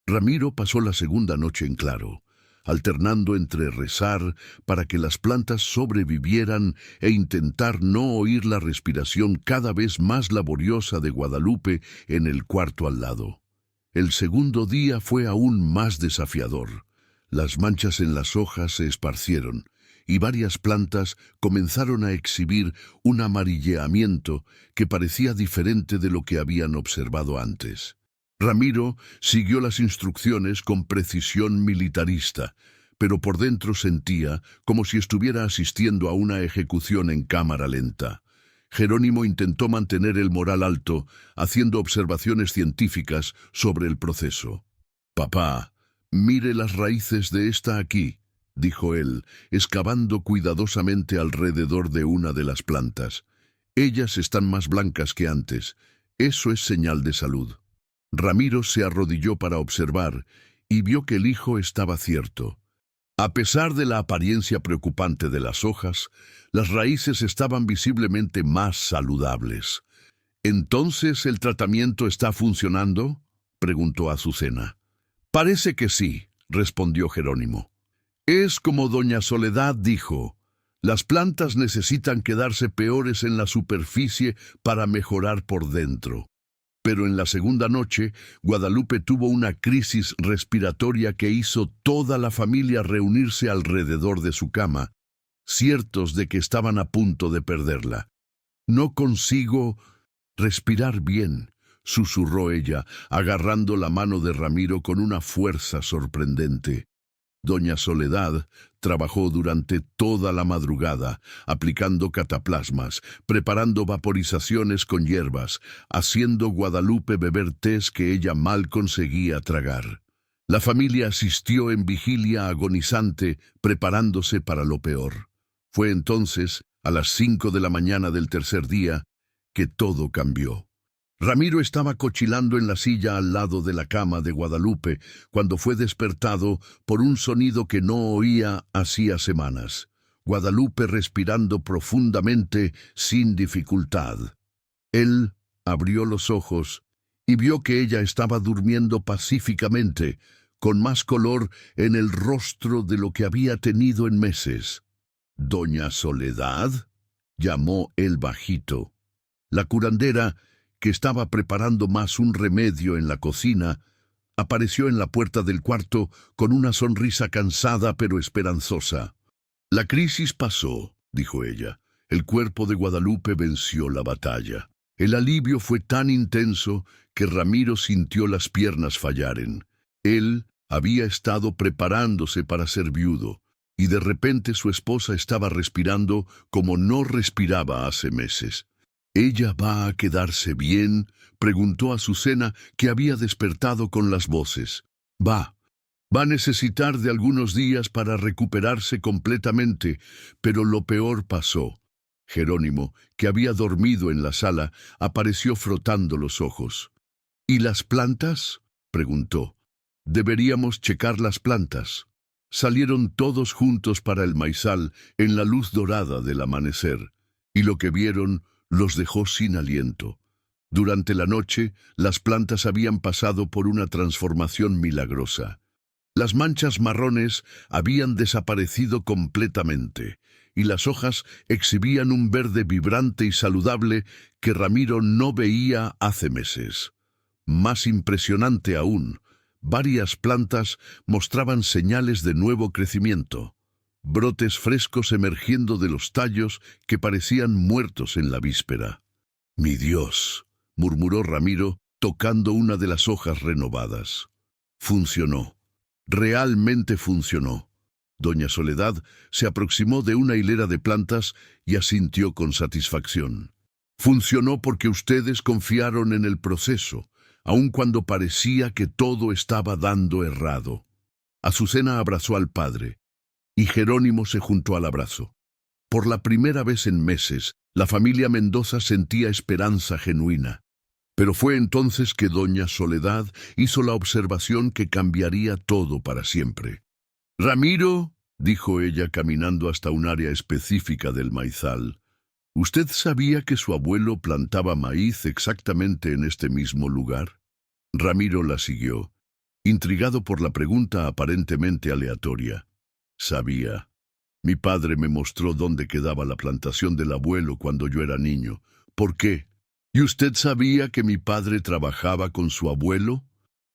Ramiro pasó la segunda noche en claro, alternando entre rezar para que las plantas sobrevivieran e intentar no oír la respiración cada vez más laboriosa de Guadalupe en el cuarto al lado. El segundo día fue aún más desafiador. Las manchas en las hojas se esparcieron, y varias plantas comenzaron a exhibir un amarilleamiento que parecía diferente de lo que habían observado antes. Ramiro siguió las instrucciones con precisión militarista, pero por dentro sentía como si estuviera asistiendo a una ejecución en cámara lenta. Jerónimo intentó mantener el moral alto, haciendo observaciones científicas sobre el proceso. «Papá, mire las raíces de esta aquí», dijo él, excavando cuidadosamente alrededor de una de las plantas. «Ellas están más blancas que antes. Eso es señal de salud». Ramiro se arrodilló para observar y vio que el hijo estaba cierto. A pesar de la apariencia preocupante de las hojas, las raíces estaban visiblemente más saludables. «¿Entonces el tratamiento está funcionando?», preguntó Azucena. «Parece que sí», respondió Jerónimo. «Es como doña Soledad dijo, las plantas necesitan quedarse peores en la superficie para mejorar por dentro». Pero en la segunda noche, Guadalupe tuvo una crisis respiratoria que hizo toda la familia reunirse alrededor de su cama, ciertos de que estaban a punto de perderla. «No consigo respirar bien», susurró ella, agarrando la mano de Ramiro con una fuerza sorprendente. Doña Soledad trabajó durante toda la madrugada, aplicando cataplasmas, preparando vaporizaciones con hierbas, haciendo Guadalupe beber tés que ella mal conseguía tragar. La familia asistió en vigilia agonizante, preparándose para lo peor. Fue entonces, a las 5 de la mañana del tercer día, que todo cambió. Ramiro estaba cochilando en la silla al lado de la cama de Guadalupe cuando fue despertado por un sonido que no oía hacía semanas. Guadalupe respirando profundamente sin dificultad. Él abrió los ojos y vio que ella estaba durmiendo pacíficamente, con más color en el rostro de lo que había tenido en meses. «¿Doña Soledad?», llamó él bajito. La curandera, que estaba preparando más un remedio en la cocina, apareció en la puerta del cuarto con una sonrisa cansada pero esperanzosa. «La crisis pasó», dijo ella. «El cuerpo de Guadalupe venció la batalla». El alivio fue tan intenso que Ramiro sintió las piernas fallaren. Él había estado preparándose para ser viudo, y de repente su esposa estaba respirando como no respiraba hace meses. «¿Ella va a quedarse bien?», preguntó Azucena, que había despertado con las voces. Va a necesitar de algunos días para recuperarse completamente, pero lo peor pasó». Jerónimo, que había dormido en la sala, apareció frotando los ojos. «¿Y las plantas?», preguntó. «Deberíamos checar las plantas». Salieron todos juntos para el maizal en la luz dorada del amanecer, y lo que vieron los dejó sin aliento. Durante la noche, las plantas habían pasado por una transformación milagrosa. Las manchas marrones habían desaparecido completamente, y las hojas exhibían un verde vibrante y saludable que Ramiro no veía hace meses. Más impresionante aún, varias plantas mostraban señales de nuevo crecimiento. Brotes frescos emergiendo de los tallos que parecían muertos en la víspera. «Mi Dios», murmuró Ramiro, tocando una de las hojas renovadas. Funcionó. Realmente funcionó. Doña Soledad se aproximó de una hilera de plantas y asintió con satisfacción. «Funcionó porque ustedes confiaron en el proceso, aun cuando parecía que todo estaba dando errado». Azucena abrazó al padre, y Jerónimo se juntó al abrazo. Por la primera vez en meses, la familia Mendoza sentía esperanza genuina. Pero fue entonces que doña Soledad hizo la observación que cambiaría todo para siempre. «Ramiro», dijo ella caminando hasta un área específica del maizal, «¿usted sabía que su abuelo plantaba maíz exactamente en este mismo lugar?». Ramiro la siguió, intrigado por la pregunta aparentemente aleatoria. «Sabía. Mi padre me mostró dónde quedaba la plantación del abuelo cuando yo era niño. ¿Por qué? ¿Y usted sabía que mi padre trabajaba con su abuelo?».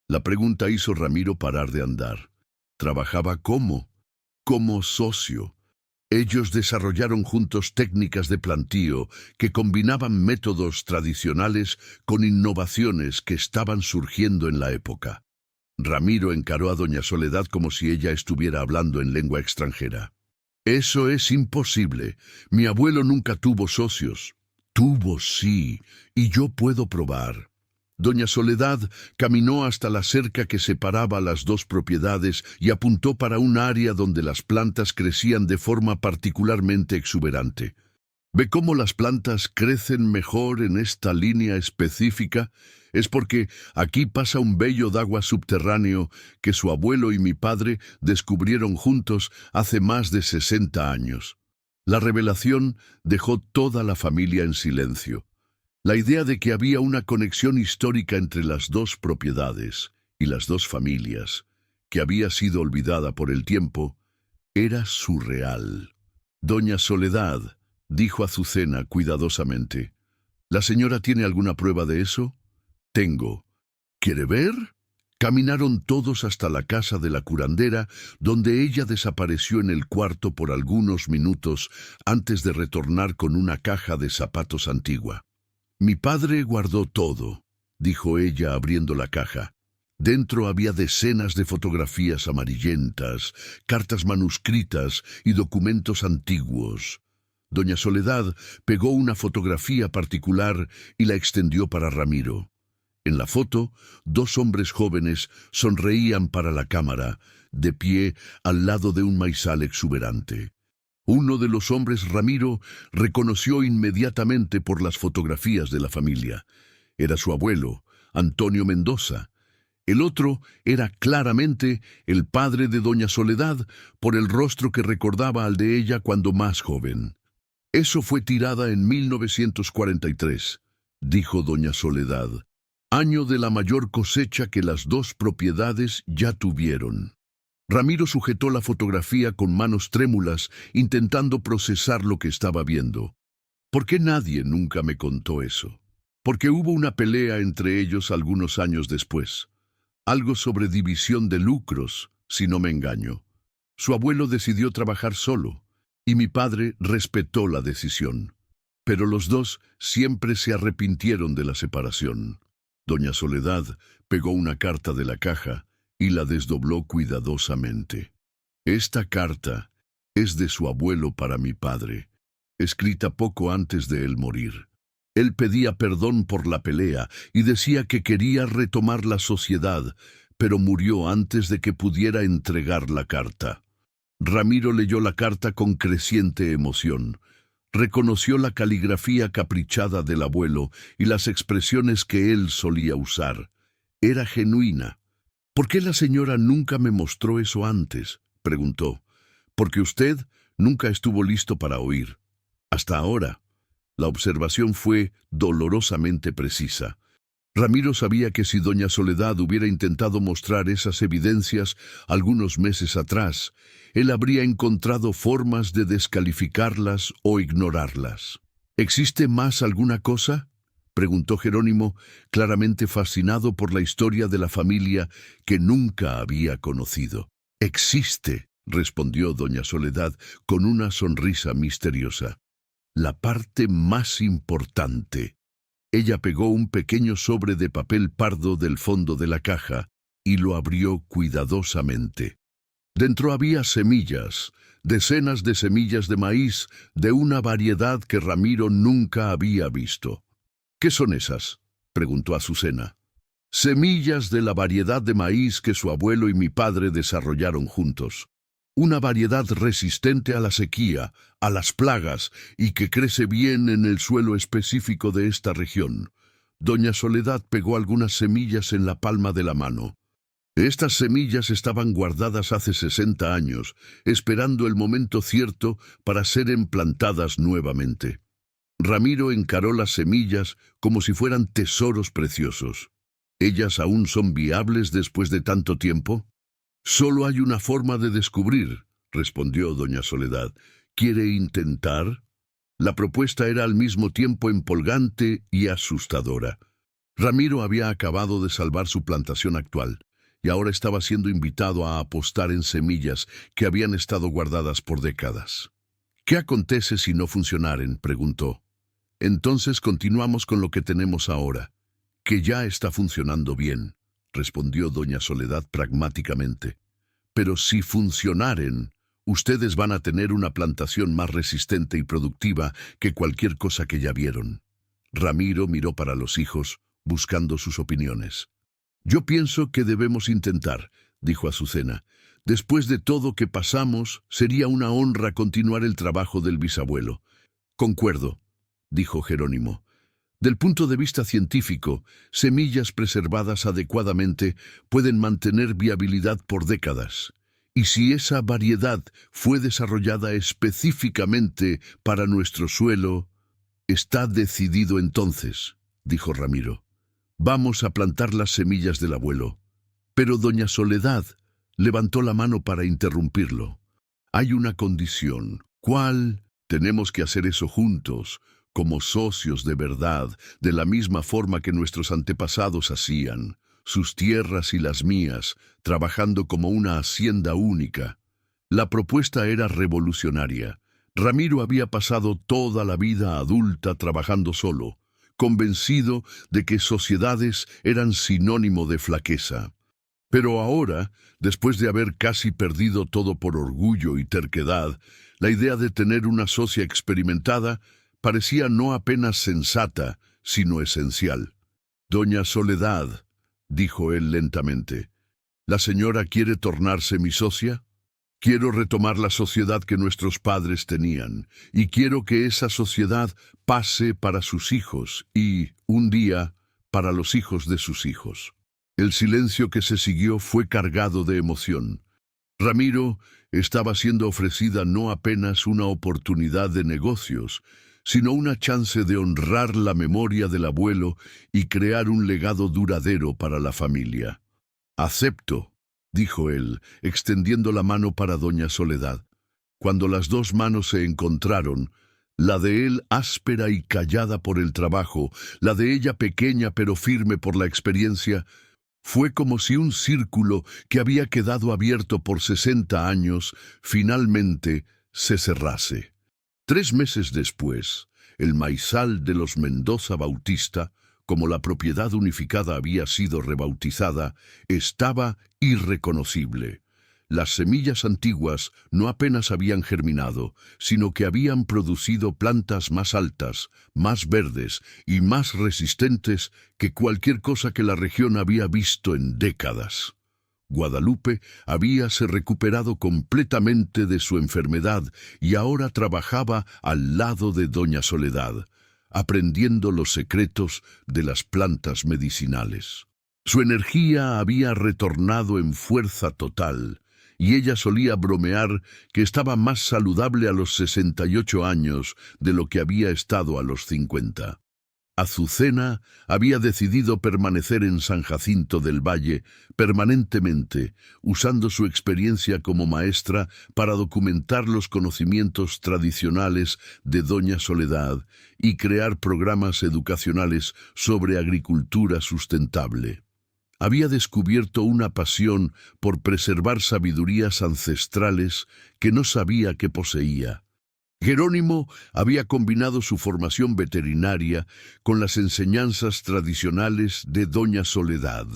La pregunta hizo Ramiro parar de andar. «¿Trabajaba cómo?». «Como socio. Ellos desarrollaron juntos técnicas de plantío que combinaban métodos tradicionales con innovaciones que estaban surgiendo en la época. Ramiro encaró a doña Soledad como si ella estuviera hablando en lengua extranjera. Eso es imposible. Mi abuelo nunca tuvo socios. Tuvo, sí, y yo puedo probar. Doña Soledad caminó hasta la cerca que separaba las dos propiedades y apuntó para un área donde las plantas crecían de forma particularmente exuberante. ¿Ve cómo las plantas crecen mejor en esta línea específica? Es porque aquí pasa un vello de agua subterráneo que su abuelo y mi padre descubrieron juntos hace más de 60 años. La revelación dejó toda la familia en silencio. La idea de que había una conexión histórica entre las dos propiedades y las dos familias, que había sido olvidada por el tiempo, era surreal. Doña Soledad, dijo Azucena cuidadosamente, ¿la señora tiene alguna prueba de eso? Tengo. ¿Quiere ver? Caminaron todos hasta la casa de la curandera, donde ella desapareció en el cuarto por algunos minutos antes de retornar con una caja de zapatos antigua. Mi padre guardó todo, dijo ella abriendo la caja. Dentro había decenas de fotografías amarillentas, cartas manuscritas y documentos antiguos. Doña Soledad pegó una fotografía particular y la extendió para Ramiro. En la foto, dos hombres jóvenes sonreían para la cámara, de pie al lado de un maizal exuberante. Uno de los hombres, Ramiro, reconoció inmediatamente por las fotografías de la familia. Era su abuelo, Antonio Mendoza. El otro era claramente el padre de doña Soledad, por el rostro que recordaba al de ella cuando más joven. Eso fue tirada en 1943, dijo doña Soledad, año de la mayor cosecha que las dos propiedades ya tuvieron. Ramiro sujetó la fotografía con manos trémulas, intentando procesar lo que estaba viendo. ¿Por qué nadie nunca me contó eso? Porque hubo una pelea entre ellos algunos años después. Algo sobre división de lucros, si no me engaño. Su abuelo decidió trabajar solo, y mi padre respetó la decisión. Pero los dos siempre se arrepintieron de la separación. Doña Soledad pegó una carta de la caja y la desdobló cuidadosamente. Esta carta es de su abuelo para mi padre, escrita poco antes de él morir. Él pedía perdón por la pelea y decía que quería retomar la sociedad, pero murió antes de que pudiera entregar la carta. Ramiro leyó la carta con creciente emoción. Reconoció la caligrafía caprichada del abuelo y las expresiones que él solía usar. Era genuina. ¿Por qué la señora nunca me mostró eso antes?, preguntó. Porque usted nunca estuvo listo para oír. Hasta ahora. La observación fue dolorosamente precisa. Ramiro sabía que si doña Soledad hubiera intentado mostrar esas evidencias algunos meses atrás, él habría encontrado formas de descalificarlas o ignorarlas. ¿Existe más alguna cosa?, preguntó Jerónimo, claramente fascinado por la historia de la familia que nunca había conocido. «Existe», respondió doña Soledad con una sonrisa misteriosa. «La parte más importante». Ella pegó un pequeño sobre de papel pardo del fondo de la caja y lo abrió cuidadosamente. Dentro había semillas, decenas de semillas de maíz de una variedad que Ramiro nunca había visto. «¿Qué son esas?», preguntó Azucena. «Semillas de la variedad de maíz que su abuelo y mi padre desarrollaron juntos. Una variedad resistente a la sequía, a las plagas y que crece bien en el suelo específico de esta región». Doña Soledad pegó algunas semillas en la palma de la mano. Estas semillas estaban guardadas hace 60 años, esperando el momento cierto para ser implantadas nuevamente. Ramiro encaró las semillas como si fueran tesoros preciosos. ¿Ellas aún son viables después de tanto tiempo? «Solo hay una forma de descubrir», respondió doña Soledad. «¿Quiere intentar?». La propuesta era al mismo tiempo empolgante y asustadora. Ramiro había acabado de salvar su plantación actual, y ahora estaba siendo invitado a apostar en semillas que habían estado guardadas por décadas. ¿Qué acontece si no funcionaren?, preguntó. Entonces continuamos con lo que tenemos ahora, que ya está funcionando bien, respondió doña Soledad pragmáticamente. Pero si funcionaren, ustedes van a tener una plantación más resistente y productiva que cualquier cosa que ya vieron. Ramiro miró para los hijos, buscando sus opiniones. Yo pienso que debemos intentar, dijo Azucena. Después de todo que pasamos, sería una honra continuar el trabajo del bisabuelo. Concuerdo, dijo Jerónimo. Del punto de vista científico, semillas preservadas adecuadamente pueden mantener viabilidad por décadas. Y si esa variedad fue desarrollada específicamente para nuestro suelo, está decidido entonces, dijo Ramiro. Vamos a plantar las semillas del abuelo. Pero doña Soledad levantó la mano para interrumpirlo. Hay una condición. ¿Cuál? Tenemos que hacer eso juntos, como socios de verdad, de la misma forma que nuestros antepasados hacían, sus tierras y las mías, trabajando como una hacienda única. La propuesta era revolucionaria. Ramiro había pasado toda la vida adulta trabajando solo, convencido de que sociedades eran sinónimo de flaqueza. Pero ahora, después de haber casi perdido todo por orgullo y terquedad, la idea de tener una socia experimentada parecía no apenas sensata, sino esencial. «Doña Soledad», dijo él lentamente, «¿la señora quiere tornarse mi socia? Quiero retomar la sociedad que nuestros padres tenían, y quiero que esa sociedad pase para sus hijos y, un día, para los hijos de sus hijos». El silencio que se siguió fue cargado de emoción. Ramiro estaba siendo ofrecida no apenas una oportunidad de negocios, sino una chance de honrar la memoria del abuelo y crear un legado duradero para la familia. «Acepto», dijo él, extendiendo la mano para doña Soledad. Cuando las dos manos se encontraron, la de él áspera y callada por el trabajo, la de ella pequeña pero firme por la experiencia, fue como si un círculo que había quedado abierto por 60 años finalmente se cerrase. 3 meses después, el maizal de los Mendoza Bautista, como la propiedad unificada había sido rebautizada, estaba irreconocible. Las semillas antiguas no apenas habían germinado, sino que habían producido plantas más altas, más verdes y más resistentes que cualquier cosa que la región había visto en décadas. Guadalupe habíase recuperado completamente de su enfermedad y ahora trabajaba al lado de doña Soledad, aprendiendo los secretos de las plantas medicinales. Su energía había retornado en fuerza total, y ella solía bromear que estaba más saludable a los 68 años de lo que había estado a los 50. Azucena había decidido permanecer en San Jacinto del Valle permanentemente, usando su experiencia como maestra para documentar los conocimientos tradicionales de doña Soledad y crear programas educacionales sobre agricultura sustentable. Había descubierto una pasión por preservar sabidurías ancestrales que no sabía que poseía. Jerónimo había combinado su formación veterinaria con las enseñanzas tradicionales de doña Soledad,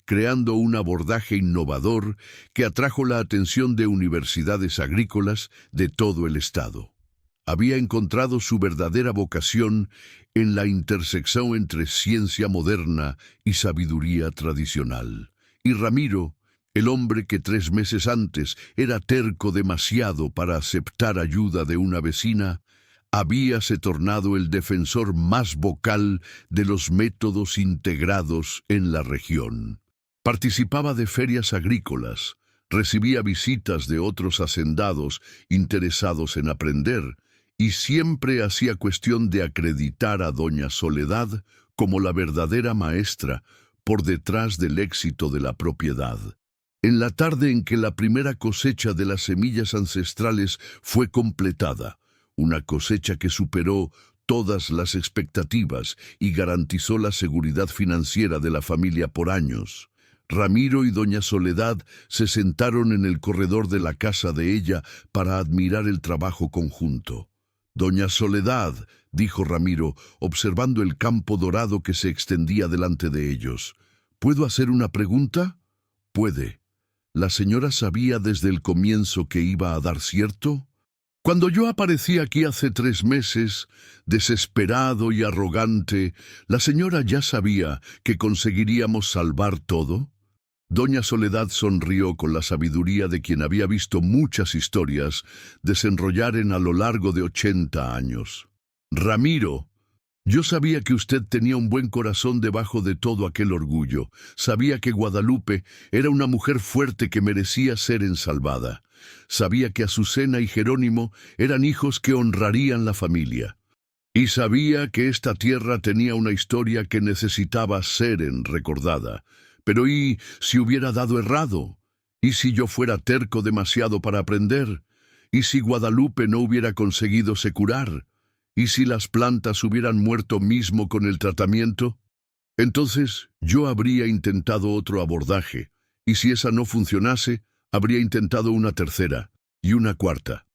creando un abordaje innovador que atrajo la atención de universidades agrícolas de todo el estado. Había encontrado su verdadera vocación en la intersección entre ciencia moderna y sabiduría tradicional. Y Ramiro, el hombre que 3 meses antes era terco demasiado para aceptar ayuda de una vecina, habíase tornado el defensor más vocal de los métodos integrados en la región. Participaba de ferias agrícolas, recibía visitas de otros hacendados interesados en aprender, y siempre hacía cuestión de acreditar a doña Soledad como la verdadera maestra por detrás del éxito de la propiedad. En la tarde en que la primera cosecha de las semillas ancestrales fue completada, una cosecha que superó todas las expectativas y garantizó la seguridad financiera de la familia por años, Ramiro y doña Soledad se sentaron en el corredor de la casa de ella para admirar el trabajo conjunto. «Doña Soledad», dijo Ramiro, observando el campo dorado que se extendía delante de ellos, «¿puedo hacer una pregunta?» «Puede. ¿La señora sabía desde el comienzo que iba a dar cierto?» «Cuando yo aparecí aquí hace 3 meses, desesperado y arrogante, ¿la señora ya sabía que conseguiríamos salvar todo?» Doña Soledad sonrió con la sabiduría de quien había visto muchas historias desenrollar a lo largo de 80 años. «Ramiro, yo sabía que usted tenía un buen corazón debajo de todo aquel orgullo. Sabía que Guadalupe era una mujer fuerte que merecía ser ensalvada. Sabía que Azucena y Jerónimo eran hijos que honrarían la familia. Y sabía que esta tierra tenía una historia que necesitaba ser recordada. Pero ¿y si hubiera dado errado? ¿Y si yo fuera terco demasiado para aprender? ¿Y si Guadalupe no hubiera conseguido se curar? ¿Y si las plantas hubieran muerto mismo con el tratamiento? Entonces yo habría intentado otro abordaje, y si esa no funcionase, habría intentado una tercera y una cuarta.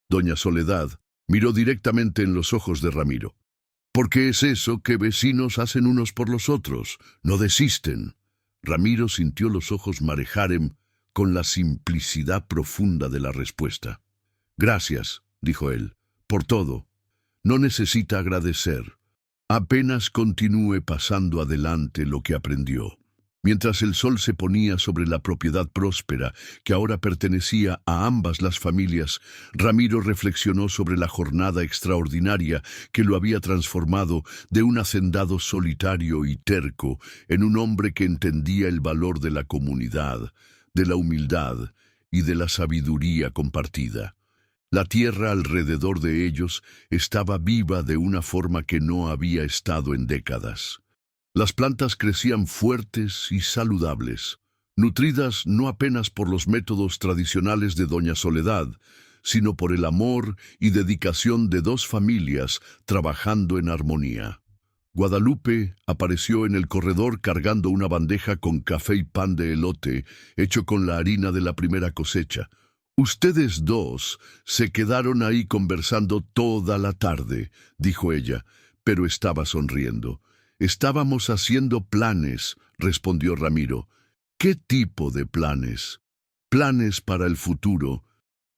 Doña Soledad miró directamente en los ojos de Ramiro. «Porque es eso que vecinos hacen unos por los otros, no desisten». Ramiro sintió los ojos marejaren con la simplicidad profunda de la respuesta. «Gracias», dijo él, «por todo. No necesita agradecer. Apenas continúe pasando adelante lo que aprendió». Mientras el sol se ponía sobre la propiedad próspera, que ahora pertenecía a ambas las familias, Ramiro reflexionó sobre la jornada extraordinaria que lo había transformado de un hacendado solitario y terco en un hombre que entendía el valor de la comunidad, de la humildad y de la sabiduría compartida. La tierra alrededor de ellos estaba viva de una forma que no había estado en décadas. Las plantas crecían fuertes y saludables, nutridas no apenas por los métodos tradicionales de doña Soledad, sino por el amor y dedicación de 2 familias trabajando en armonía. Guadalupe apareció en el corredor cargando una bandeja con café y pan de elote, hecho con la harina de la primera cosecha. «Ustedes 2 se quedaron ahí conversando toda la tarde», dijo ella, pero estaba sonriendo. «Estábamos haciendo planes», respondió Ramiro. «¿Qué tipo de planes?» «Planes para el futuro,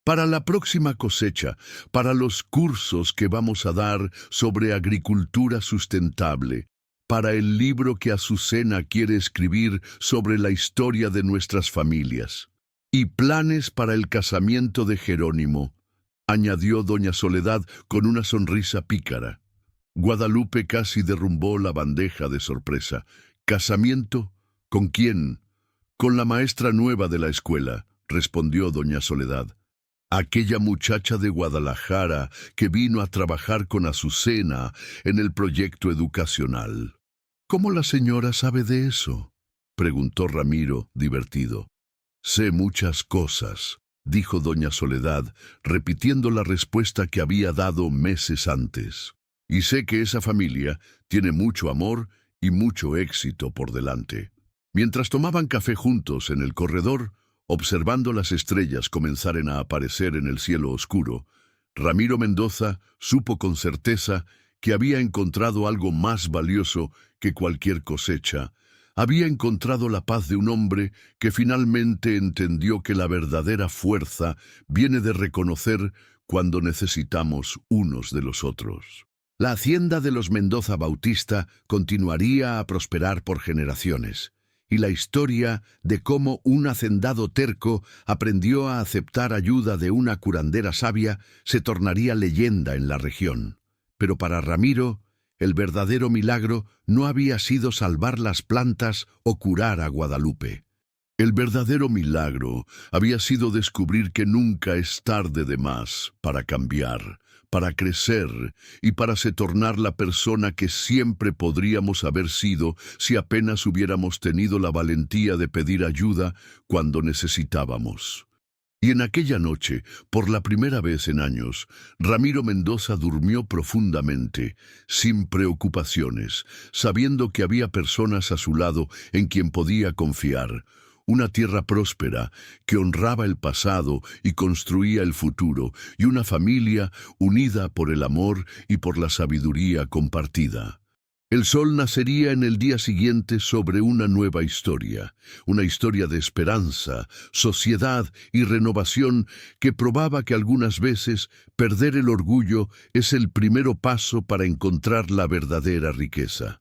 para la próxima cosecha, para los cursos que vamos a dar sobre agricultura sustentable, para el libro que Azucena quiere escribir sobre la historia de nuestras familias. Y planes para el casamiento de Jerónimo», añadió doña Soledad con una sonrisa pícara. Guadalupe casi derrumbó la bandeja de sorpresa. «¿Casamiento? ¿Con quién?» «Con la maestra nueva de la escuela», respondió doña Soledad. «Aquella muchacha de Guadalajara que vino a trabajar con Azucena en el proyecto educacional». «¿Cómo la señora sabe de eso?», preguntó Ramiro, divertido. «Sé muchas cosas», dijo doña Soledad, repitiendo la respuesta que había dado meses antes. «Y sé que esa familia tiene mucho amor y mucho éxito por delante». Mientras tomaban café juntos en el corredor, observando las estrellas comenzaren a aparecer en el cielo oscuro, Ramiro Mendoza supo con certeza que había encontrado algo más valioso que cualquier cosecha. Había encontrado la paz de un hombre que finalmente entendió que la verdadera fuerza viene de reconocer cuando necesitamos unos de los otros. La hacienda de los Mendoza Bautista continuaría a prosperar por generaciones, y la historia de cómo un hacendado terco aprendió a aceptar ayuda de una curandera sabia se tornaría leyenda en la región. Pero para Ramiro, el verdadero milagro no había sido salvar las plantas o curar a Guadalupe. El verdadero milagro había sido descubrir que nunca es tarde de más para cambiar, para crecer y para se tornar la persona que siempre podríamos haber sido si apenas hubiéramos tenido la valentía de pedir ayuda cuando necesitábamos. Y en aquella noche, por la primera vez en años, Ramiro Mendoza durmió profundamente, sin preocupaciones, sabiendo que había personas a su lado en quien podía confiar. Una tierra próspera que honraba el pasado y construía el futuro, y una familia unida por el amor y por la sabiduría compartida. El sol nacería en el día siguiente sobre una historia de esperanza, sociedad y renovación que probaba que algunas veces perder el orgullo es el primer paso para encontrar la verdadera riqueza.